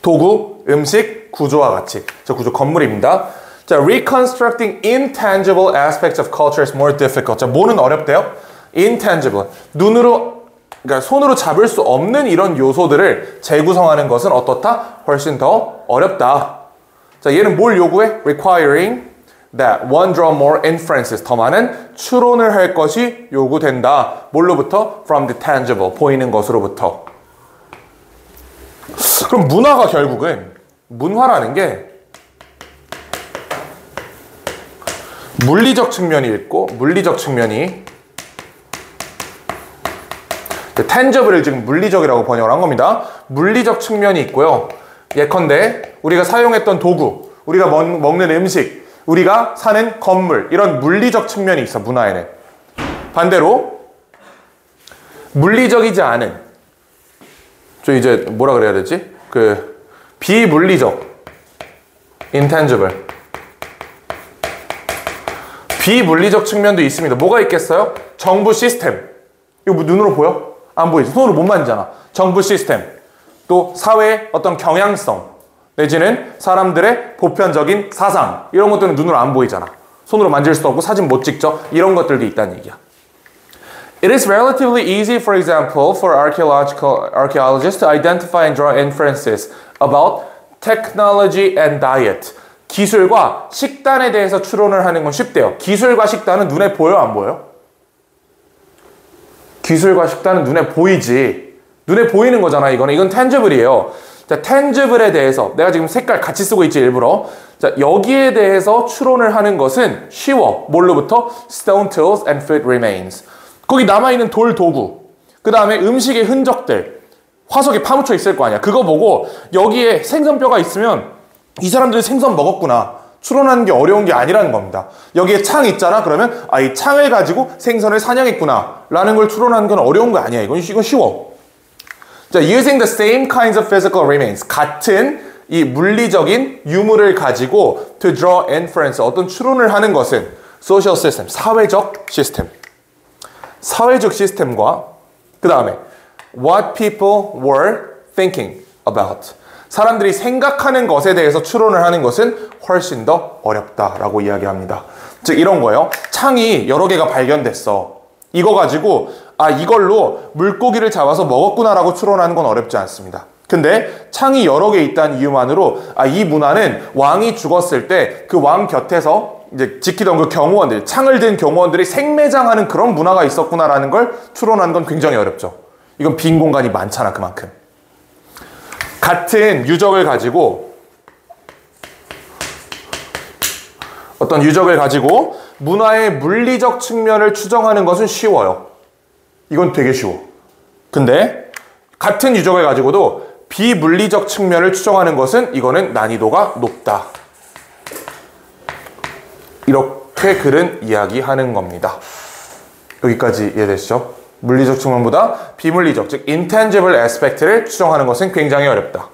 도구, 음식, 구조와 같이. 저 구조 건물입니다. 자, reconstructing intangible aspects of culture is more difficult. 자, 뭐는 어렵대요? intangible. 그러니까 손으로 잡을 수 없는 이런 요소들을 재구성하는 것은 어떻다? 훨씬 더 어렵다. 자, 얘는 뭘 요구해? requiring that one draw more inferences. 더 많은 추론을 할 것이 요구된다. 뭘로부터? from the tangible. 보이는 것으로부터. 그럼 문화가 결국은, 문화라는 게 물리적 측면이 있고, 물리적 측면이 tangible을 지금 물리적이라고 번역을 한 겁니다. 물리적 측면이 있고요. 예컨대 우리가 사용했던 도구, 우리가 먹는 음식, 우리가 사는 건물, 이런 물리적 측면이 있어, 문화에는. 반대로 물리적이지 않은, 저 이제 뭐라 그래야 되지? 비물리적, intangible. 비물리적 측면도 있습니다. 뭐가 있겠어요? 정부 시스템. 이거 뭐 눈으로 보여? 안 보이지. 손으로 못 만지잖아. 정부 시스템. 또 사회의 어떤 경향성, 내지는 사람들의 보편적인 사상, 이런 것들은 눈으로 안 보이잖아. 손으로 만질 수도 없고 사진 못 찍죠. 이런 것들도 있다는 얘기야. It is relatively easy, for example, for archaeologists to identify and draw inferences about technology and diet. 기술과 식단에 대해서 추론을 하는 건 쉽대요. 기술과 식단은 눈에 보여, 안 보여요? 기술과 식단은 눈에 보이지. 눈에 보이는 거잖아, 이거는. 이건 tangible이에요. 자, tangible에 대해서 내가 지금 색깔 같이 쓰고 있지, 일부러. 자, 여기에 대해서 추론을 하는 것은 쉬워. 뭘로부터? Stone tools and food remains. 거기 남아있는 돌 도구, 그 다음에 음식의 흔적들, 화석에 파묻혀 있을 거 아니야. 그거 보고 여기에 생선뼈가 있으면 이 사람들이 생선 먹었구나. 추론하는 게 어려운 게 아니라는 겁니다. 여기에 창 있잖아. 그러면 이 창을 가지고 생선을 사냥했구나 라는 걸 추론하는 건 어려운 거 아니야. 이건 쉬워. 자, using the same kinds of physical remains, 같은 이 물리적인 유물을 가지고 to draw inference, 어떤 추론을 하는 것은 social system, 사회적 시스템. 사회적 시스템과 그 다음에 what people were thinking about. 사람들이 생각하는 것에 대해서 추론을 하는 것은 훨씬 더 어렵다라고 이야기합니다. 즉 이런 거예요. 창이 여러 개가 발견됐어. 이거 가지고 이걸로 물고기를 잡아서 먹었구나라고 추론하는 건 어렵지 않습니다. 근데 창이 여러 개 있다는 이유만으로 이 문화는 왕이 죽었을 때 그 왕 곁에서 이제 지키던 그 경호원들, 창을 든 경호원들이 생매장하는 그런 문화가 있었구나라는 걸 추론하는 건 굉장히 어렵죠. 이건 빈 공간이 많잖아, 그만큼. 같은 유적을 가지고 어떤 유적을 가지고 문화의 물리적 측면을 추정하는 것은 쉬워요. 이건 되게 쉬워. 근데 같은 유적을 가지고도 비물리적 측면을 추정하는 것은 이거는 난이도가 높다. 이렇게 글은 이야기하는 겁니다. 여기까지 이해되시죠? 물리적 측면보다 비물리적, 즉 intangible aspect를 추정하는 것은 굉장히 어렵다.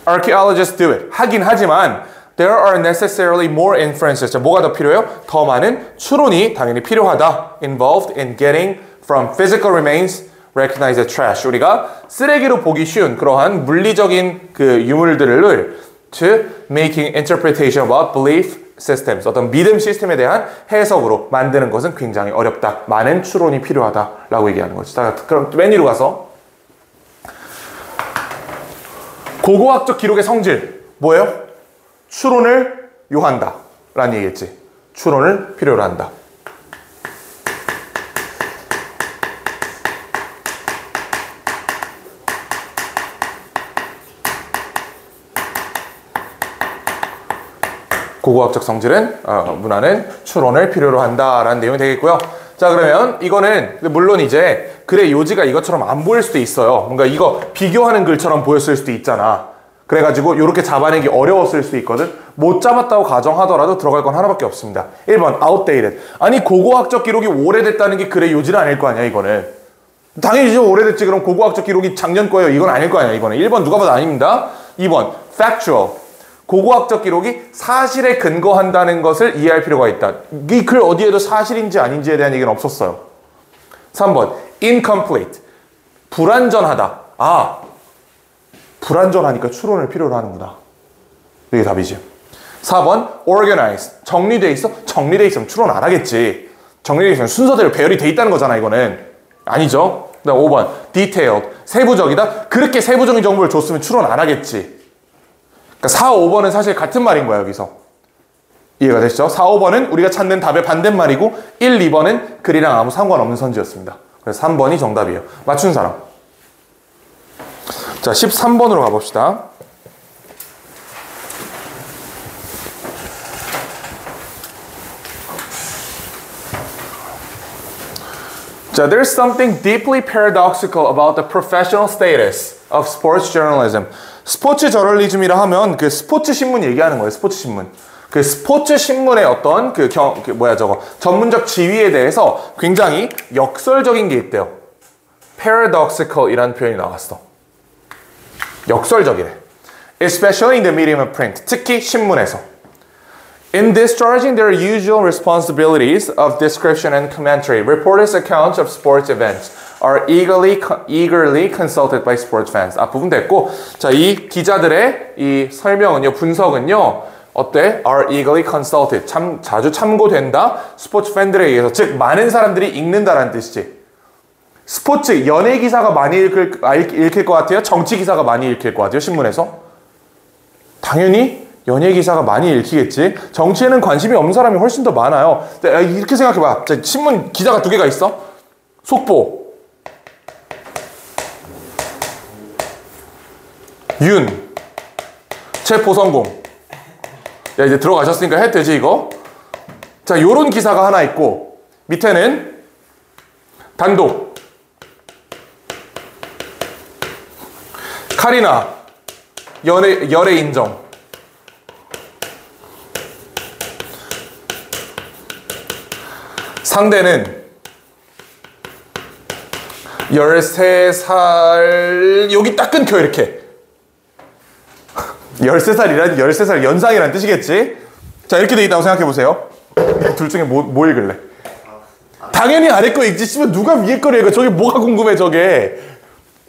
Archaeologists do it. 하긴 하지만 there are necessarily more inferences. 자, 뭐가 더 필요해요? 더 많은 추론이 당연히 필요하다. Involved in getting from physical remains recognized as trash. 우리가 쓰레기로 보기 쉬운 그러한 물리적인 그 유물들을 to making interpretation about belief systems, 어떤 믿음 시스템에 대한 해석으로 만드는 것은 굉장히 어렵다. 많은 추론이 필요하다라고 얘기하는 거죠. 자, 그럼 맨 위로 가서 고고학적 기록의 성질 뭐예요? 추론을 요한다 라는 얘기겠지. 추론을 필요로 한다. 고고학적 성질은 문화는 추론을 필요로 한다라는 내용이 되겠고요. 자, 그러면 이거는 물론 이제 글의 요지가 이것처럼 안 보일 수도 있어요. 뭔가 이거 비교하는 글처럼 보였을 수도 있잖아. 그래가지고 이렇게 잡아내기 어려웠을 수도 있거든. 못 잡았다고 가정하더라도 들어갈 건 하나밖에 없습니다. 1번 outdated. 아니 고고학적 기록이 오래됐다는 게 글의 요지는 아닐 거 아니야 이거는. 당연히 좀 오래됐지. 그럼 고고학적 기록이 작년 거예요. 이건 아닐 거 아니야 이거는. 1번 누가 봐도 아닙니다. 2번 factual. 고고학적 기록이 사실에 근거한다는 것을 이해할 필요가 있다. 이 글 어디에도 사실인지 아닌지에 대한 얘기는 없었어요. 3번 incomplete. 불완전하다. 불완전하니까 추론을 필요로 하는구나. 이게 답이지. 4번 organized. 정리돼 있어? 정리돼 있으면 추론 안 하겠지. 정리돼 있으면 순서대로 배열이 돼 있다는 거잖아 이거는. 아니죠. 그다음 5번 detailed. 세부적이다? 그렇게 세부적인 정보를 줬으면 추론 안 하겠지. 그러니까 4, 5번은 사실 같은 말인 거야 여기서. 이해가 되시죠? 4, 5번은 우리가 찾는 답의 반대말이고 1, 2번은 글이랑 아무 상관없는 선지였습니다. 그래서 3번이 정답이에요. 맞춘 사람. 자, 13번으로 가봅시다. 자, there's something deeply paradoxical about the professional status of sports journalism. 스포츠 저널리즘이라 하면 그 스포츠 신문 얘기하는 거예요. 스포츠 신문. 그 스포츠 신문의 어떤 전문적 지위에 대해서 굉장히 역설적인 게 있대요. paradoxical이라는 표현이 나왔어. 역설적이래. Especially in the medium of print. 특히 신문에서. In discharging their usual responsibilities of description and commentary, reporters' accounts of sports events are eagerly consulted by sports fans. 부분 됐고, 자, 이 기자들의 이 설명은요, 분석은요, 어때? Are eagerly consulted. 자주 참고된다. 스포츠 팬들에 의해서. 즉, 많은 사람들이 읽는다라는 뜻이지. 스포츠, 연예 기사가 많이 읽힐 것 같아요? 정치 기사가 많이 읽힐 것 같아요? 신문에서? 당연히 연예 기사가 많이 읽히겠지. 정치에는 관심이 없는 사람이 훨씬 더 많아요. 이렇게 생각해봐. 신문 기자가 2개가 있어. 속보. 윤. 체포 성공. 야, 이제 들어가셨으니까 해도 되지, 이거? 자, 요런 기사가 하나 있고, 밑에는 단독. 카리나. 열애 인정. 상대는 13살 여기 딱 끊겨 이렇게 13살이란 13살 연상이라는 뜻이겠지. 자, 이렇게 돼 있다고 생각해 보세요. 둘 중에 뭐 읽을래? 다 당연히 아래 거 읽지. 씨발 누가 위에 거를 읽어. 저게 뭐가 궁금해 저게.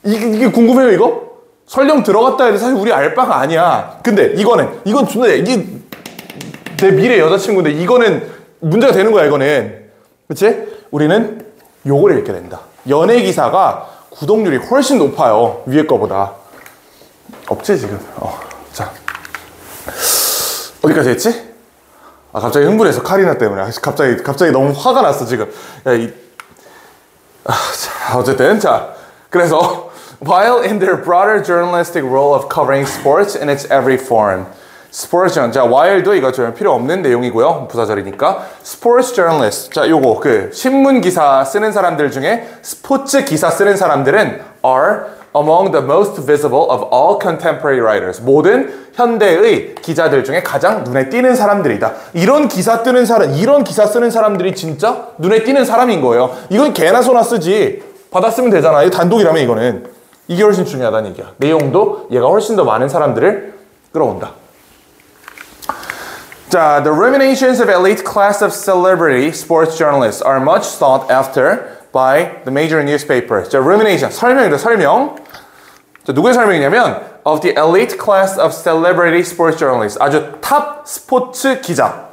이게 궁금해요 이거? 설령 들어갔다 해도 사실 우리 알 바가 아니야. 근데 이건 존나 이게 내 미래 여자친구인데 이거는 문제가 되는 거야 이거는. 그치? 우리는 요걸 읽게 된다. 연예 기사가 구독률이 훨씬 높아요. 위에 거보다. 없지 지금. 자 어디까지 했지? 아 갑자기 흥분해서 카리나 때문에 갑자기 너무 화가 났어 지금. 자 어쨌든 자 그래서 while in their broader journalistic role of covering sports in its every form. 스포츠 자 while도 이거 좀 필요 없는 내용이고요. 부사절이니까. 스포츠 저널리스트. 자 요거 그 신문 기사 쓰는 사람들 중에 스포츠 기사 쓰는 사람들은 are among the most visible of all contemporary writers. 모든 현대의 기자들 중에 가장 눈에 띄는 사람들이다. 이런 기사 쓰는 사람들이 진짜 눈에 띄는 사람인 거예요. 이건 개나 소나 쓰지. 받았으면 되잖아. 이거 단독이라면 이거는. 이게 훨씬 중요하다는 얘기야. 내용도 얘가 훨씬 더 많은 사람들을 끌어온다. 자, the ruminations of elite class of celebrity sports journalists are much sought after by the major newspapers. 자, rumination, 설명입니다. 설명. 자, 누구의 설명이냐면 of the elite class of celebrity sports journalists. 아주 탑 스포츠 기자.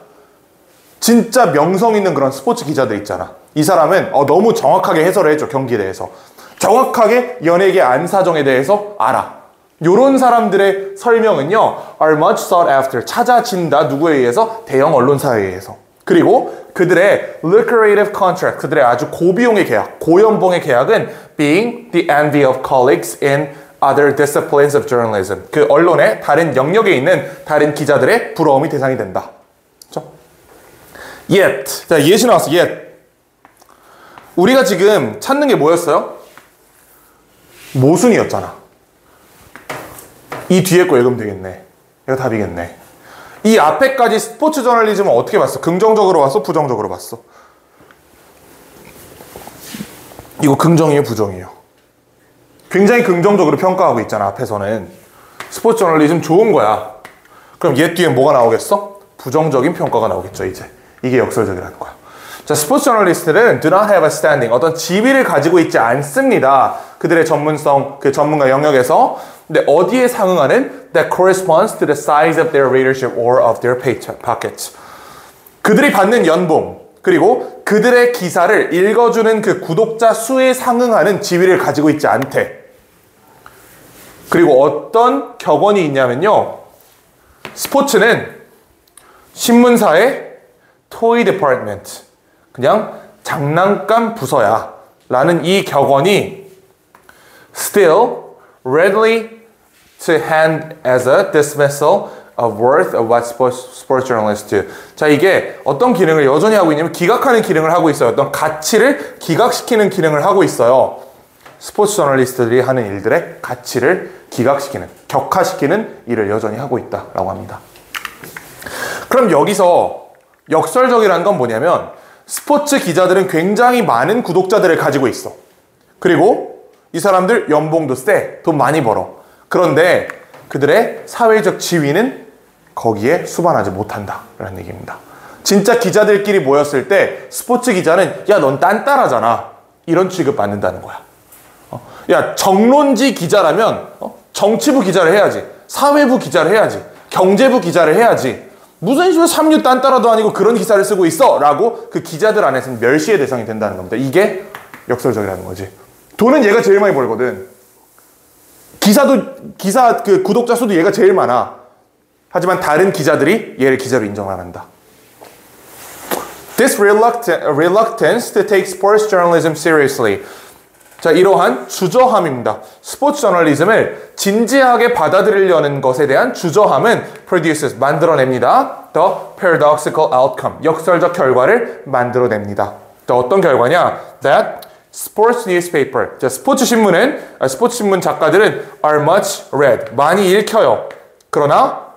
진짜 명성 있는 그런 스포츠 기자들 있잖아. 이 사람은 너무 정확하게 해설을 해줘. 경기에 대해서. 정확하게 연예계 안사정에 대해서 알아. 요런 사람들의 설명은요, are much sought after, 찾아진다. 누구에 의해서? 대형 언론사에 의해서. 그리고 그들의 lucrative contract, 그들의 아주 고비용의 계약, 고연봉의 계약은 being the envy of colleagues in other disciplines of journalism. 그 언론의 다른 영역에 있는 다른 기자들의 부러움이 대상이 된다. 그렇죠? Yet, 자, yet이 나왔어. yet. 우리가 지금 찾는 게 뭐였어요? 모순이었잖아. 이 뒤에 거 읽으면 되겠네. 이거 답이겠네. 이 앞에까지 스포츠 저널리즘은 어떻게 봤어? 긍정적으로 봤어? 부정적으로 봤어? 이거 긍정이에요? 부정이에요? 굉장히 긍정적으로 평가하고 있잖아. 앞에서는. 스포츠 저널리즘 좋은 거야. 그럼 얘 뒤에 뭐가 나오겠어? 부정적인 평가가 나오겠죠. 이제. 이게 역설적이라는 거야. 자, 스포츠 저널리스트들은 do not have a standing. 어떤 지위를 가지고 있지 않습니다. 그들의 전문성, 그 전문가 영역에서. 근데 어디에 상응하는? That corresponds to the size of their readership or of their pockets. 그들이 받는 연봉, 그리고 그들의 기사를 읽어주는 그 구독자 수에 상응하는 지위를 가지고 있지 않대. 그리고 어떤 격언이 있냐면요. 스포츠는 신문사의 toy department. 그냥 장난감 부서야. 라는 이 격언이 still readily to hand as a dismissal of worth of what sports journalists do. 자, 이게 어떤 기능을 여전히 하고 있냐면 기각하는 기능을 하고 있어요. 어떤 가치를 기각시키는 기능을 하고 있어요. 스포츠 저널리스트들이 하는 일들의 가치를 기각시키는, 격화시키는 일을 여전히 하고 있다라고 합니다. 그럼 여기서 역설적이라는 건 뭐냐면 스포츠 기자들은 굉장히 많은 구독자들을 가지고 있어. 그리고 이 사람들 연봉도 세, 돈 많이 벌어. 그런데 그들의 사회적 지위는 거기에 수반하지 못한다라는 얘기입니다. 진짜 기자들끼리 모였을 때 스포츠 기자는 야, 넌 딴따라잖아. 이런 취급 받는다는 거야. 야, 정론지 기자라면 정치부 기자를 해야지. 사회부 기자를 해야지. 경제부 기자를 해야지. 무슨 식으로 삼류 딴따라도 아니고 그런 기사를 쓰고 있어 라고 그 기자들 안에서는 멸시의 대상이 된다는 겁니다. 이게 역설적이라는 거지. 돈은 얘가 제일 많이 벌거든. 기사 그 구독자 수도 얘가 제일 많아. 하지만 다른 기자들이 얘를 기자로 인정을 안 한다. This reluctance to take sports journalism seriously. 자, 이러한 주저함입니다. 스포츠 저널리즘을 진지하게 받아들이려는 것에 대한 주저함은 produces, 만들어냅니다. The paradoxical outcome, 역설적 결과를 만들어냅니다. 또 어떤 결과냐? That sports newspaper, 자, 스포츠 신문 작가들은 are much read, 많이 읽혀요. 그러나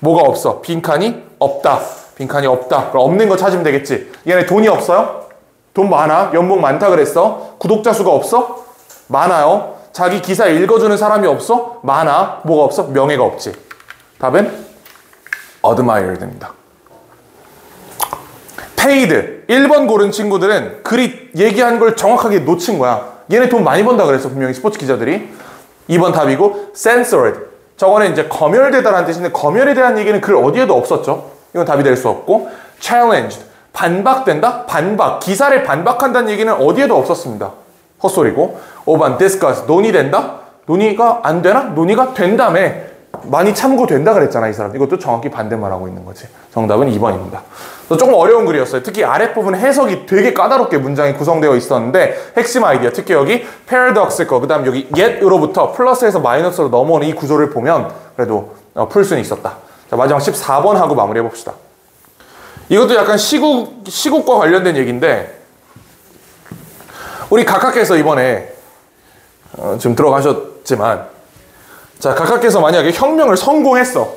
뭐가 없어? 빈칸이 없다. 빈칸이 없다. 그럼 없는 거 찾으면 되겠지. 얘네 돈이 없어요? 돈 많아? 연봉 많다 그랬어? 구독자 수가 없어? 많아요. 자기 기사 읽어주는 사람이 없어? 많아. 뭐가 없어? 명예가 없지. 답은 admired입니다. paid 1번 고른 친구들은 글이 얘기한 걸 정확하게 놓친 거야. 얘네 돈 많이 번다 그랬어 분명히 스포츠 기자들이. 2번 답이고 censored 저거는 이제 검열되다라는 뜻인데 검열에 대한 얘기는 글 어디에도 없었죠. 이건 답이 될 수 없고 challenged 반박된다? 반박 기사를 반박한다는 얘기는 어디에도 없었습니다. 헛소리고. 5번 discuss 논의된다? 논의가 안 되나? 논의가 된다며 많이 참고된다 그랬잖아 이 사람. 이것도 정확히 반대말 하고 있는 거지. 정답은 2번입니다. 조금 어려운 글이었어요. 특히 아랫부분 해석이 되게 까다롭게 문장이 구성되어 있었는데 핵심 아이디어 특히 여기 paradoxical 그 다음 여기 yet으로부터 플러스에서 마이너스로 넘어오는 이 구조를 보면 그래도 풀 수는 있었다. 자, 마지막 14번 하고 마무리해 봅시다. 이것도 약간 시국과 관련된 얘기인데 우리 각하께서 이번에 지금 들어가셨지만 자 각하께서 만약에 혁명을 성공했어.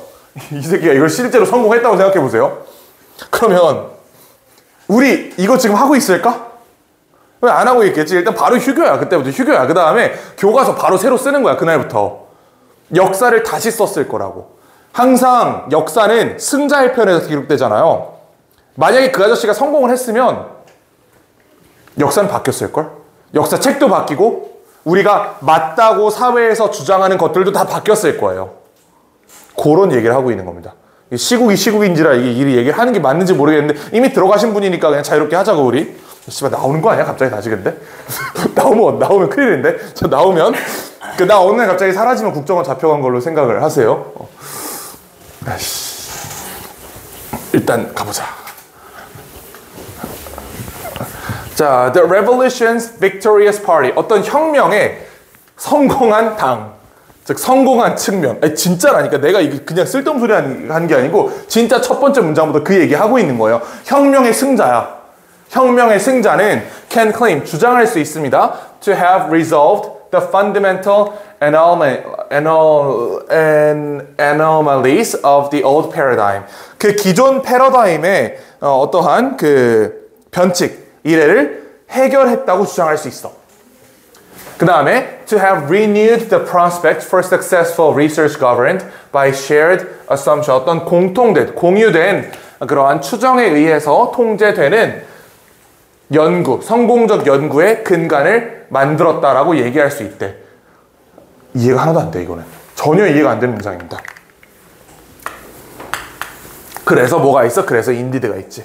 이 새끼가 이걸 실제로 성공했다고 생각해 보세요. 그러면 우리 이거 지금 하고 있을까? 왜 안 하고 있겠지? 일단 바로 휴교야. 그때부터 휴교야. 그 다음에 교과서 바로 새로 쓰는 거야. 그날부터. 역사를 다시 썼을 거라고. 항상 역사는 승자의 편에서 기록되잖아요. 만약에 그 아저씨가 성공을 했으면 역사는 바뀌었을걸? 역사책도 바뀌고 우리가 맞다고 사회에서 주장하는 것들도 다 바뀌었을 거예요. 그런 얘기를 하고 있는 겁니다. 시국이 시국인지라 이 얘기를 하는 게 맞는지 모르겠는데 이미 들어가신 분이니까 그냥 자유롭게 하자고 우리. 씨발 나오는 거 아니야 갑자기 다시 근데? 나오면 큰일인데? 저 나오면 나 어느 날 갑자기 사라지면 국정원 잡혀간 걸로 생각을 하세요. 일단 가보자. 자, The Revolution's Victorious Party. 어떤 혁명의 성공한 당. 즉 성공한 측면. 아니, 진짜라니까. 내가 이게 그냥 쓸데없는 소리 한 게 아니고 진짜 첫 번째 문장부터 그 얘기하고 있는 거예요. 혁명의 승자야. 혁명의 승자는 can claim, 주장할 수 있습니다. To have resolved the fundamental anomalies of the old paradigm. 그 기존 패러다임의 어떠한 그 변칙, 이래를 해결했다고 주장할 수 있어. 그 다음에 to have renewed the prospect for successful research governed by shared assumption. 어떤 공통된, 공유된 그러한 추정에 의해서 통제되는 연구, 성공적 연구의 근간을 만들었다라고 얘기할 수 있대. 이해가 하나도 안 돼, 이거는. 전혀 이해가 안 되는 문장입니다. 그래서 뭐가 있어? 그래서 인디드가 있지.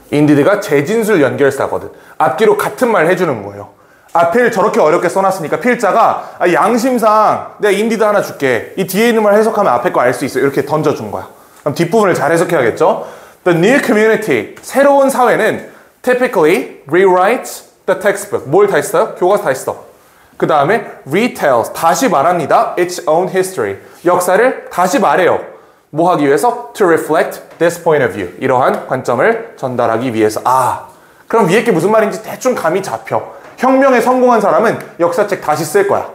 인디드가 재진술 연결사거든. 앞뒤로 같은 말 해주는 거예요. 앞을 저렇게 어렵게 써놨으니까 필자가 양심상 내가 인디드 하나 줄게. 이 뒤에 있는 말 해석하면 앞에 거 알 수 있어. 이렇게 던져준 거야. 그럼 뒷부분을 잘 해석해야겠죠? The new community, 새로운 사회는 typically rewrites the textbook. 뭘 다 했어요? 교과서 다 했어. 그 다음에 retells, 다시 말합니다. its own history. 역사를 다시 말해요. 뭐 하기 위해서? To reflect this point of view. 이러한 관점을 전달하기 위해서. 그럼 위에 게 무슨 말인지 대충 감이 잡혀. 혁명에 성공한 사람은 역사책 다시 쓸 거야.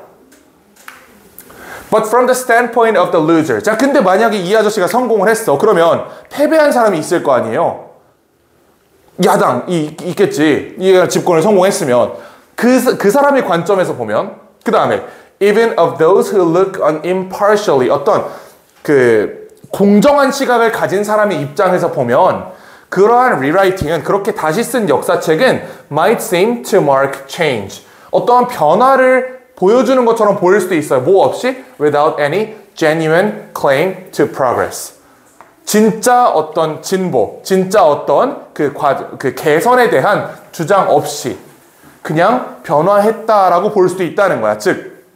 But from the standpoint of the loser. 자, 근데 만약에 이 아저씨가 성공을 했어. 그러면 패배한 사람이 있을 거 아니에요. 야당이 있겠지. 얘가 집권을 성공했으면 그 사람의 관점에서 보면 그 다음에 even of those who look on impartially 어떤 그 공정한 시각을 가진 사람의 입장에서 보면 그러한 rewriting은 그렇게 다시 쓴 역사책은 might seem to mark change. 어떠한 변화를 보여주는 것처럼 보일 수도 있어요. 뭐 없이? Without any genuine claim to progress. 진짜 어떤 진보, 진짜 어떤 그 개선에 대한 주장 없이 그냥 변화했다라고 볼 수도 있다는 거야. 즉,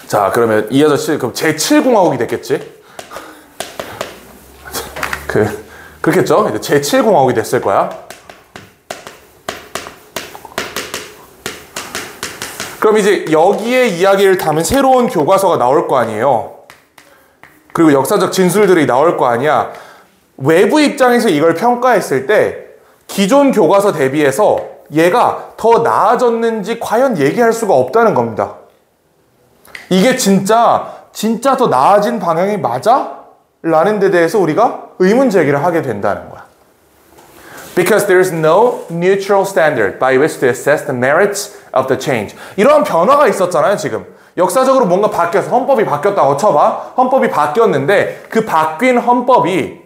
자 그러면 이 아저씨 그럼 제7공화국이 됐겠지? 그렇겠죠? 이제 제7공화국이 됐을 거야. 그럼 이제 여기에 이야기를 담은 새로운 교과서가 나올 거 아니에요. 그리고 역사적 진술들이 나올 거 아니야. 외부 입장에서 이걸 평가했을 때 기존 교과서 대비해서 얘가 더 나아졌는지 과연 얘기할 수가 없다는 겁니다. 이게 진짜 더 나아진 방향이 맞아? 라는 데 대해서 우리가 의문 제기를 하게 된다는 거야. Because there is no neutral standard by which to assess the merits of the change. 이러한 변화가 있었잖아요, 지금. 역사적으로 뭔가 바뀌어서 헌법이 바뀌었다고 쳐봐. 헌법이 바뀌었는데 그 바뀐 헌법이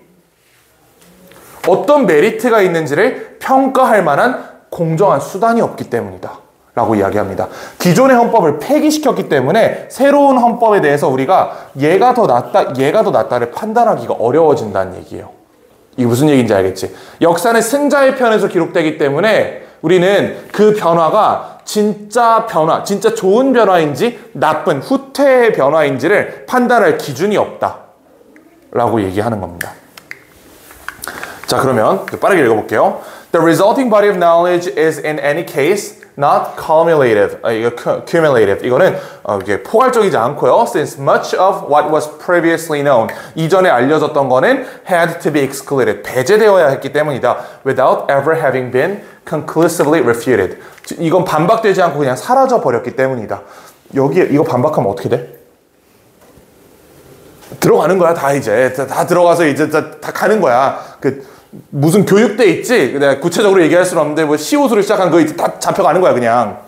어떤 메리트가 있는지를 평가할 만한 공정한 수단이 없기 때문이다 라고 이야기합니다. 기존의 헌법을 폐기시켰기 때문에 새로운 헌법에 대해서 우리가 얘가 더 낫다, 얘가 더 낫다를 판단하기가 어려워진다는 얘기예요. 이게 무슨 얘기인지 알겠지? 역사는 승자의 편에서 기록되기 때문에 우리는 그 변화가 진짜 변화, 진짜 좋은 변화인지 나쁜 후퇴의 변화인지를 판단할 기준이 없다 라고 얘기하는 겁니다. 자, 그러면 빠르게 읽어볼게요. The resulting body of knowledge is in any case not cumulative. cumulative. 이거는 이게 포괄적이지 않고요. Since much of what was previously known. 이전에 알려졌던 거는 had to be excluded. 배제되어야 했기 때문이다. Without ever having been conclusively refuted. 이건 반박되지 않고 그냥 사라져 버렸기 때문이다. 여기 이거 반박하면 어떻게 돼? 들어가는 거야, 다 이제. 다 들어가서 이제 다 가는 거야. 무슨 교육대 있지? 내가 구체적으로 얘기할 수는 없는데 뭐 시옷으로 시작한 거 이제 다 잡혀가는 거야 그냥.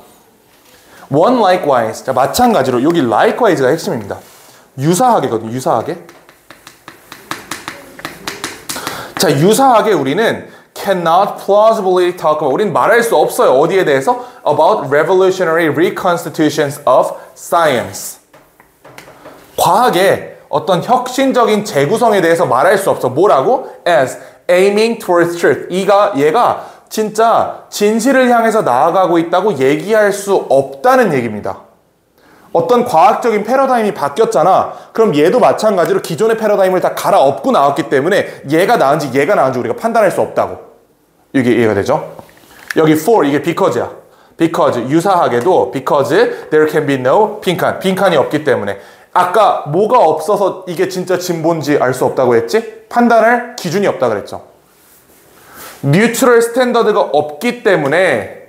One likewise. 자, 마찬가지로 여기 likewise가 핵심입니다. 유사하게거든요. 유사하게. 자, 유사하게 우리는 cannot plausibly talk about. 우리는 말할 수 없어요. 어디에 대해서? About revolutionary reconstitutions of science. 과학의 어떤 혁신적인 재구성에 대해서 말할 수 없어. 뭐라고? As aiming towards truth. 얘가 진짜 진실을 향해서 나아가고 있다고 얘기할 수 없다는 얘기입니다. 어떤 과학적인 패러다임이 바뀌었잖아. 그럼 얘도 마찬가지로 기존의 패러다임을 다 갈아엎고 나왔기 때문에 얘가 나은지 얘가 나은지 우리가 판단할 수 없다고. 이게 이해가 되죠? 여기 for 이게 because야. because 유사하게도 because there can be no 빈칸이 없기 때문에 아까 뭐가 없어서 이게 진짜 진보인지 알 수 없다고 했지? 판단할 기준이 없다 그랬죠. 뉴트럴 스탠더드가 없기 때문에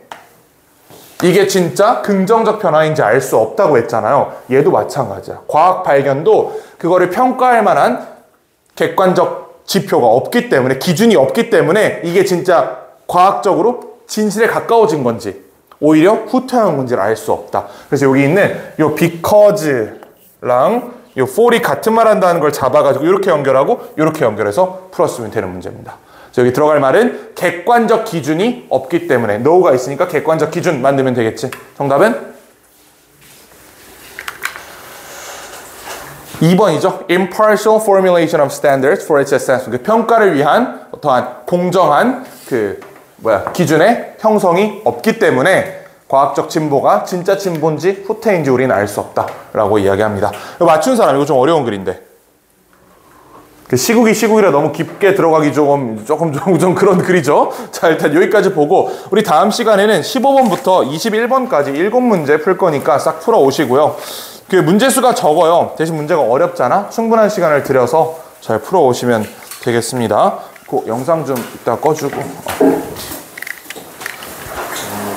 이게 진짜 긍정적 변화인지 알 수 없다고 했잖아요. 얘도 마찬가지야. 과학 발견도 그거를 평가할 만한 객관적 지표가 없기 때문에, 기준이 없기 때문에 이게 진짜 과학적으로 진실에 가까워진 건지 오히려 후퇴한 건지를 알 수 없다. 그래서 여기 있는 요 because랑 요 for이 같은 말 한다는 걸 잡아가지고 이렇게 연결하고 이렇게 연결해서 풀었으면 되는 문제입니다. 여기 들어갈 말은 객관적 기준이 없기 때문에 no가 있으니까 객관적 기준 만들면 되겠지. 정답은 2번이죠. Impartial formulation of standards for its assessment. 평가를 위한 어떠한 공정한 기준의 형성이 없기 때문에 과학적 진보가 진짜 진보인지 후퇴인지 우리는 알 수 없다라고 이야기합니다. 이거 맞춘 사람 이거 좀 어려운 글인데. 시국이라 너무 깊게 들어가기 조금 그런 글이죠. 자, 일단 여기까지 보고 우리 다음 시간에는 15번부터 21번까지 7문제 풀 거니까 싹 풀어 오시고요. 그 문제 수가 적어요. 대신 문제가 어렵잖아. 충분한 시간을 들여서 잘 풀어 오시면 되겠습니다. 그 영상 좀 이따 꺼주고.